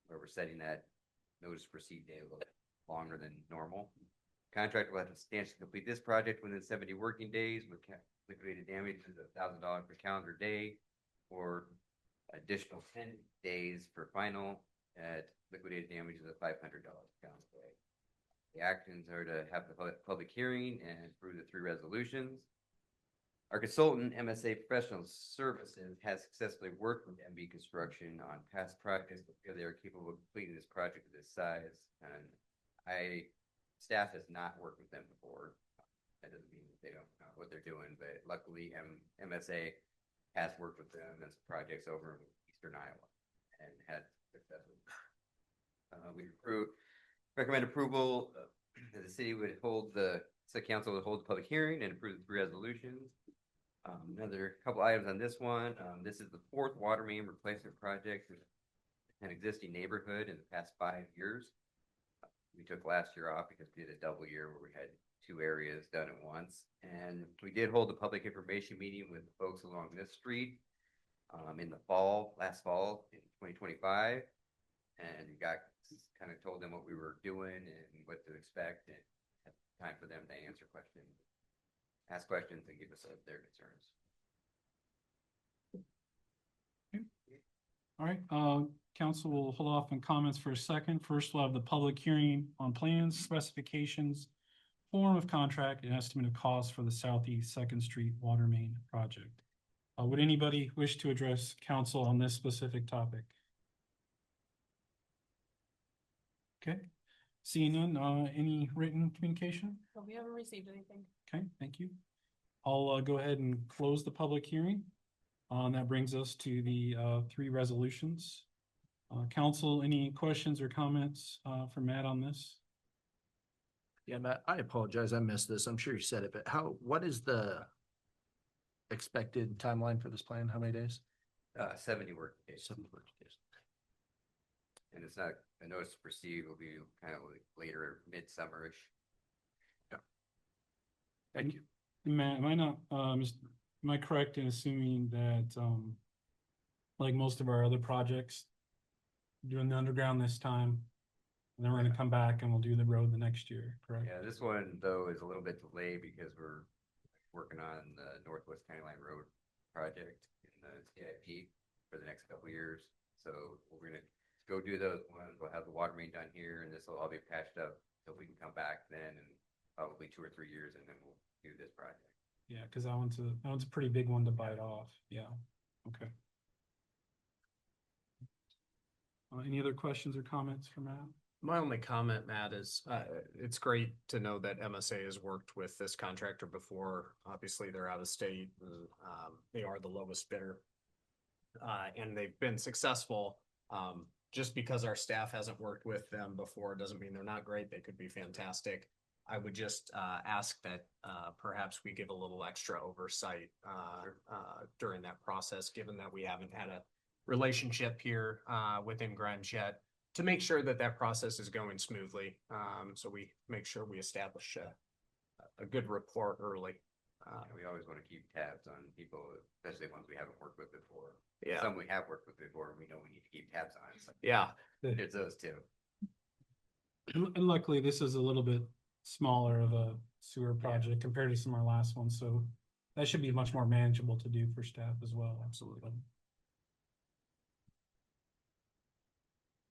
where we're setting that notice to proceed date a little longer than normal. Contractor will have to substantially complete this project within 70 working days with liquidated damages of $1,000 per calendar day, or additional 10 days for final at liquidated damages of $500 per calendar day. The actions are to have the public hearing and approve the 3 resolutions. Our consultant, MSA Professional Services, has successfully worked with MB Construction on past projects, but feel they are capable of completing this project of this size. And staff has not worked with them before. That doesn't mean that they don't know what they're doing, but luckily MSA has worked with them as projects over in Eastern Iowa and had success with them. We recommend approval. The city would hold the council would hold the public hearing and approve the 3 resolutions. Another couple items on this one. This is the 4th water main replacement project in an existing neighborhood in the past 5 years. We took last year off because we did a double year where we had 2 areas done at once. And we did hold a public information meeting with folks along this street in the last fall in 2025. And we kind of told them what we were doing and what to expect, and had time for them to answer questions, ask questions, and give us their concerns. All right, council will hold off on comments for a second. First, we'll have the public hearing on plans, specifications, form of contract, and estimate of cost for the Southeast Second Street Water Main project. Would anybody wish to address council on this specific topic? Okay, seeing none, any written communication? Well, we haven't received anything. Okay, thank you. I'll go ahead and close the public hearing. That brings us to the 3 resolutions. Council, any questions or comments for Matt on this? Yeah, Matt, I apologize. I missed this. I'm sure you said it, but what is the expected timeline for this plan? How many days? 70 working days. 70 working days. And it's not a notice to proceed, will be kind of like later midsummer-ish. Yeah. Thank you. Matt, am I correct in assuming that like most of our other projects, doing the underground this time, and then we're gonna come back and we'll do the road the next year, correct? Yeah, this one though is a little bit delayed because we're working on the Northwest County Line Road project in the CIP for the next couple of years. So we're gonna go do those ones. We'll have the water main done here, and this will all be patched up so we can come back then in probably 2 or 3 years, and then we'll do this project. Yeah, because that one's a pretty big one to bite off. Yeah. Okay. Any other questions or comments for Matt? My only comment, Matt, is it's great to know that MSA has worked with this contractor before. Obviously, they're out of state. They are the lowest bidder. And they've been successful. Just because our staff hasn't worked with them before doesn't mean they're not great. They could be fantastic. I would just ask that perhaps we give a little extra oversight during that process, given that we haven't had a relationship here within Grimes yet, to make sure that that process is going smoothly. So we make sure we establish a good rapport early We always want to keep tabs on people, especially ones we haven't worked with before. Yeah. Some we have worked with before, and we know we need to keep tabs on. So Yeah. there's those too. And luckily, this is a little bit smaller of a sewer project compared to some of our last ones, so that should be much more manageable to do for staff as well. Absolutely.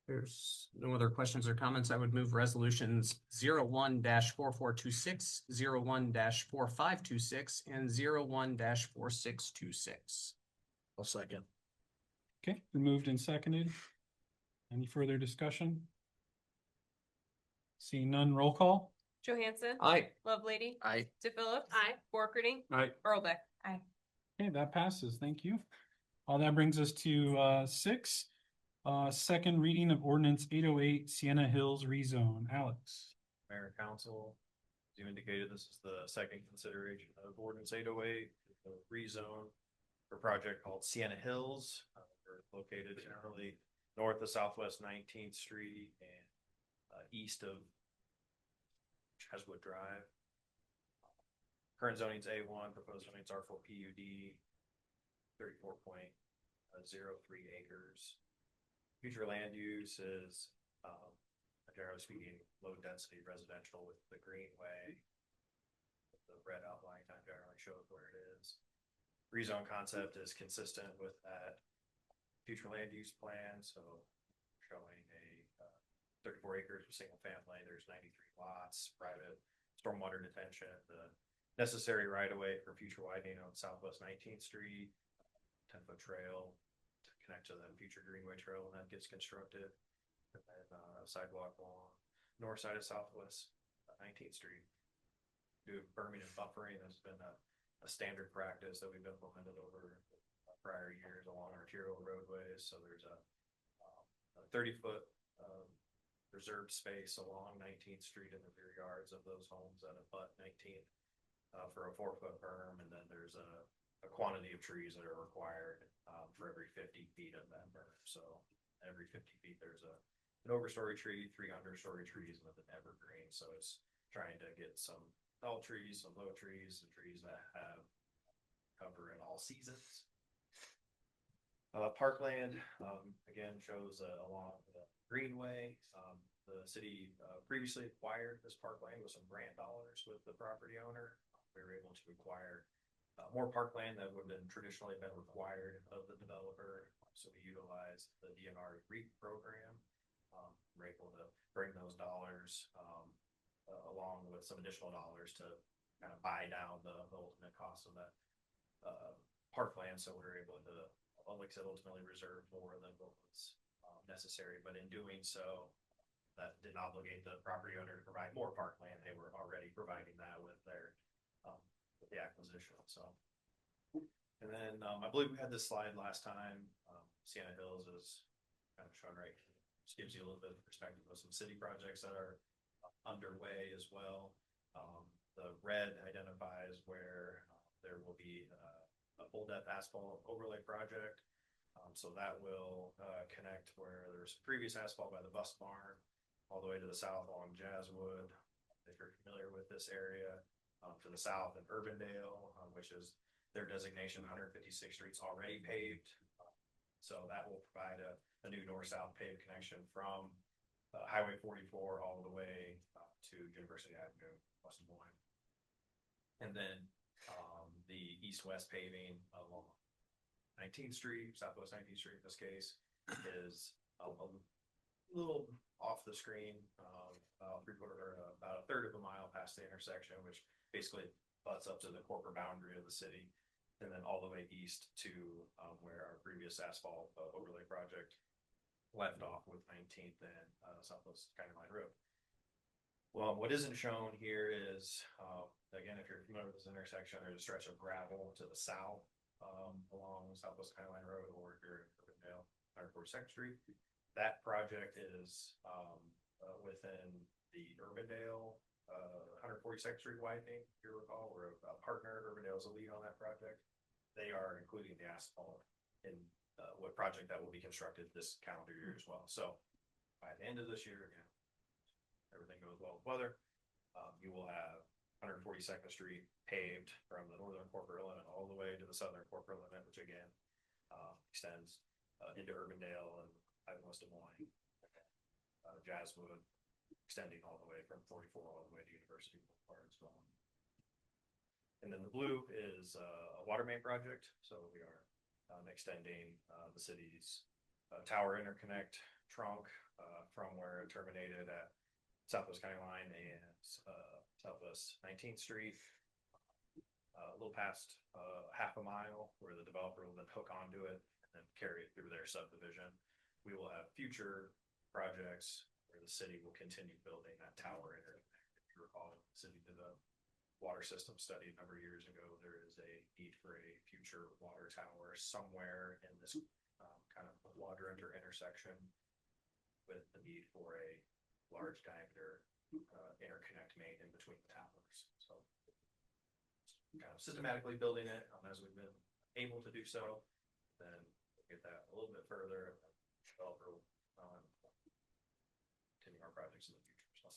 There's no other questions or comments. I would move resolutions 01-4426, 01-4526, and 01-4626. I'll second. Okay, been moved and seconded. Any further discussion? Seeing none, roll call. Johansson. Aye. Lovelady. Aye. DePhillips. Aye. Borkerting. Aye. Earlbeck. Aye. Okay, that passes. Thank you. That brings us to 6. Second reading of ordinance 808 Sienna Hills rezone. Alex. Mayor and Council, as you indicated, this is the second consideration of ordinance 808, the rezone for a project called Sienna Hills. We're located generally north of Southwest 19th Street and east of Cheswood Drive. Current zoning is A1, proposed zoning is R4 PUD, 34.03 acres. Future land use is, generally speaking, low density residential with the greenway. The red outline kind of generally shows where it is. Rezone concept is consistent with that future land use plan. So showing a 34 acres of single family, there's 93 lots, private stormwater detention, the necessary right of way for future widening on Southwest 19th Street, 10-foot trail connect to the future greenway trail when that gets constructed, and then sidewalk along north side of Southwest 19th Street. Do berming and buffering has been a standard practice that we've implemented over prior years along arterial roadways. So there's a 30-foot reserved space along 19th Street in the rear yards of those homes that abut 19th for a 4-foot berm, and then there's a quantity of trees that are required for every 50 feet of that berm. So every 50 feet, there's an overstory tree, 3 understory trees with an evergreen. So it's trying to get some tall trees, some low trees, some trees that have cover in all seasons. Parkland, again, shows along the greenway. The city previously acquired this parkland with some grant dollars with the property owner. We were able to acquire more parkland that would have been traditionally been required of the developer. So we utilized the DNR REAP program. We're able to bring those dollars along with some additional dollars to kind of buy down the ultimate cost of that parkland. So we're able to, like I said, ultimately reserve more than what was necessary. But in doing so, that didn't obligate the property owner to provide more parkland. They were already providing that with their with the acquisition. So, and then I believe we had this slide last time. Sienna Hills is kind of shown right here. Just gives you a little bit of perspective of some city projects that are underway as well. The red identifies where there will be a full depth asphalt overlay project. So that will connect where there's previous asphalt by the bus barn all the way to the south along Jazzwood. If you're familiar with this area, to the south in Urbandale, which is their designation, 156th Street's already paved. So that will provide a new north-south paved connection from Highway 44 all the way to University Avenue, West Des Moines. And then the east-west paving along 19th Street, Southwest 19th Street in this case, is a little off the screen, about a third of a mile past the intersection, which basically butts up to the corporate boundary of the city, and then all the way east to where our previous asphalt overlay project left off with 19th and Southwest County Line Road. Well, what isn't shown here is, again, if you're familiar with this intersection, there's a stretch of gravel to the south along Southwest County Line Road, or if you're in Urbandale, 142nd Street. That project is within the Urbandale 142nd Street widening, if you recall. We're a partner. Urbandale is a lead on that project. They are including the asphalt in what project that will be constructed this calendar year as well. So by the end of this year, again, everything goes well with weather, you will have 142nd Street paved from the northern corporate limit all the way to the southern corporate limit, which again, extends, into Urbandale and west Des Moines. Jazzwood, extending all the way from 44 all the way to University Boulevard as well. And then the blue is a water main project, so we are extending the city's tower interconnect trunk from where it terminated at Southwest County Line and Southwest 19th Street, a little past half a mile, where the developer will then hook onto it and then carry it through their subdivision. We will have future projects where the city will continue building that tower interconnect. If you recall, the city did a water system study a number of years ago. There is a need for a future water tower somewhere in this kind of water intersection, with the need for a large diameter interconnect main in between the towers. So kind of systematically building it as we've been able to do so, then we'll get that a little bit further. Developer continue our projects in the future. So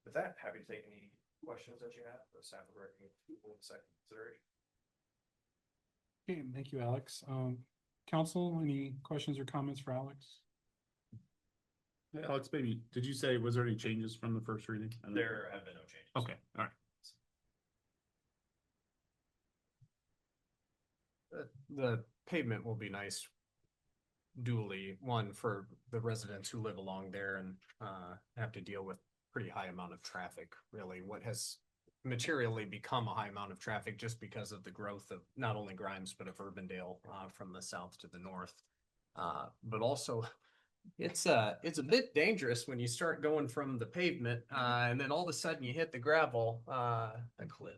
with that, happy to take any questions that you have. The staff will recommend for second consideration. Okay, thank you, Alex. Council, any questions or comments for Alex? Alex, maybe, did you say, was there any changes from the first reading? There have been no changes. Okay, all right. The pavement will be nice dually, one for the residents who live along there and have to deal with pretty high amount of traffic, really. What has materially become a high amount of traffic just because of the growth of not only Grimes, but of Urbandale from the south to the north. But also it's a bit dangerous when you start going from the pavement and then all of a sudden you hit the gravel. I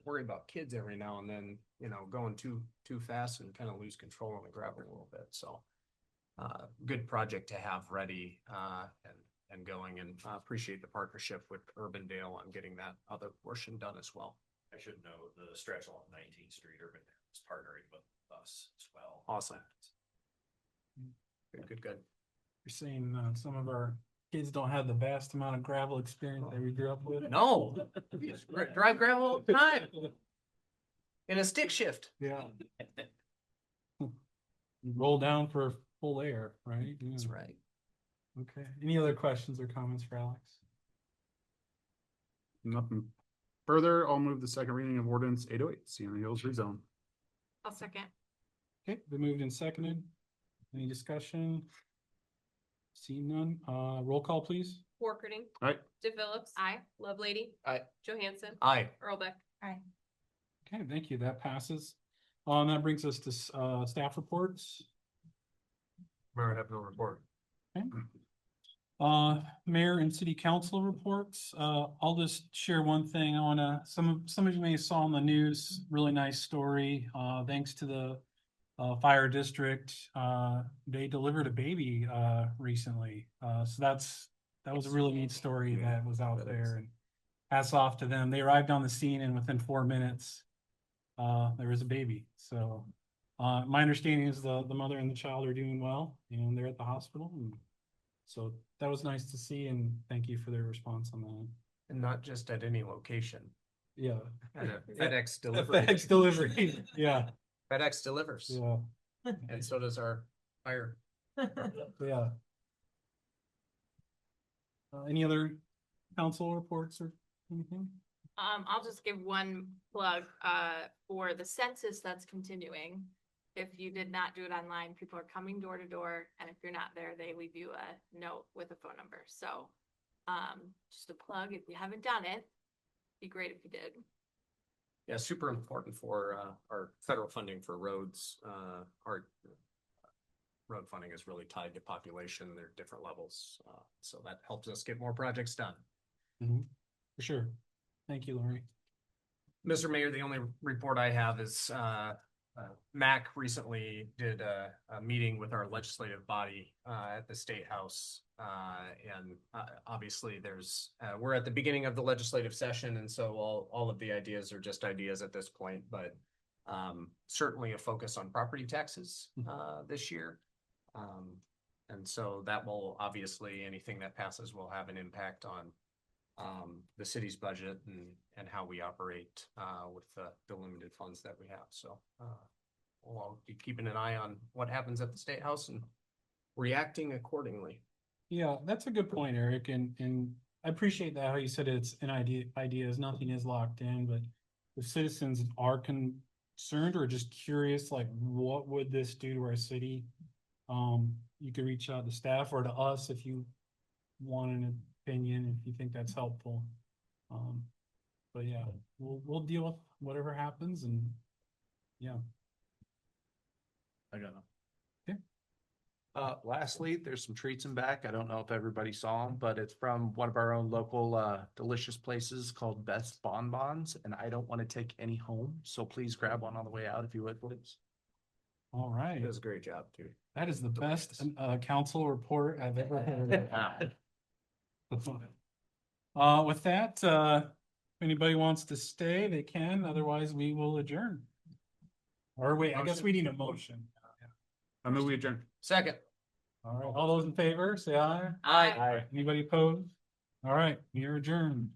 worry about kids every now and then, you know, going too fast and kind of lose control on the gravel a little bit. So good project to have ready and going, and appreciate the partnership with Urbandale on getting that other portion done as well. I should note the stretch along 19th Street, Urbandale is partnering with us as well. Awesome. Good. You're saying some of our kids don't have the vast amount of gravel experience that we grew up with? No, drive gravel all the time in a stick shift. Yeah. You roll down for full air, right? Yeah. That's right. Okay. Any other questions or comments for Alex? Nothing further. I'll move the second reading of ordinance 808, Sienna Hills rezone. I'll second. Okay, been moved and seconded. Any discussion? Seeing none, roll call, please. Workerding. Aye. DePhillips. Aye. Lovelady. Aye. Johansson. Aye. Earlbeck. Aye. Okay, thank you. That passes. That brings us to staff reports. Mayor, I have no report. Okay. Mayor and city council reports. I'll just share one thing. I wanna, some of you may have saw on the news, really nice story. Thanks to the fire district. They delivered a baby recently. So that was a really neat story that was out there, and hats off to them. They arrived on the scene and within 4 minutes, there was a baby. So my understanding is the mother and the child are doing well and they're at the hospital. And so that was nice to see, and thank you for their response on that. And not just at any location. Yeah. At a FedEx delivery. FedEx delivery. Yeah. FedEx delivers. Yeah. And so does our fire. Yeah. Any other council reports or anything? I'll just give one plug, for the census that's continuing. If you did not do it online, people are coming door to door, and if you're not there, they leave you a note with a phone number. So, just a plug, if you haven't done it, be great if you did. Yeah, super important for our federal funding for roads. Our road funding is really tied to population. There are different levels. So that helps us get more projects done. Mm-hmm. For sure. Thank you, Lori. Mr. Mayor, the only report I have is Mac recently did a meeting with our legislative body at the State House. And obviously we're at the beginning of the legislative session. And so all of the ideas are just ideas at this point, but certainly a focus on property taxes this year. And so that will obviously, anything that passes will have an impact on the city's budget and how we operate, with the limited funds that we have. So, we'll be keeping an eye on what happens at the State House and reacting accordingly. Yeah, that's a good point, Eric, and I appreciate that, how you said it's an ideas, nothing is locked in, but if citizens are concerned or just curious, like, what would this do to our city? You could reach out to staff or to us if you want an opinion, if you think that's helpful. But yeah, we'll deal with whatever happens, and yeah. I don't know. Okay. Lastly, there's some treats in back. I don't know if everybody saw them, but it's from one of our own local, delicious places called Best Bonbons, and I don't want to take any home, so please grab one on the way out if you would, please. All right. It does a great job, too. That is the best, council report I've ever heard. With that, if anybody wants to stay, they can, otherwise we will adjourn. Or wait, I guess we need a motion. I move we adjourn. Second. All right, all those in favor, say aye. Aye. Anybody opposed? All right, we are adjourned.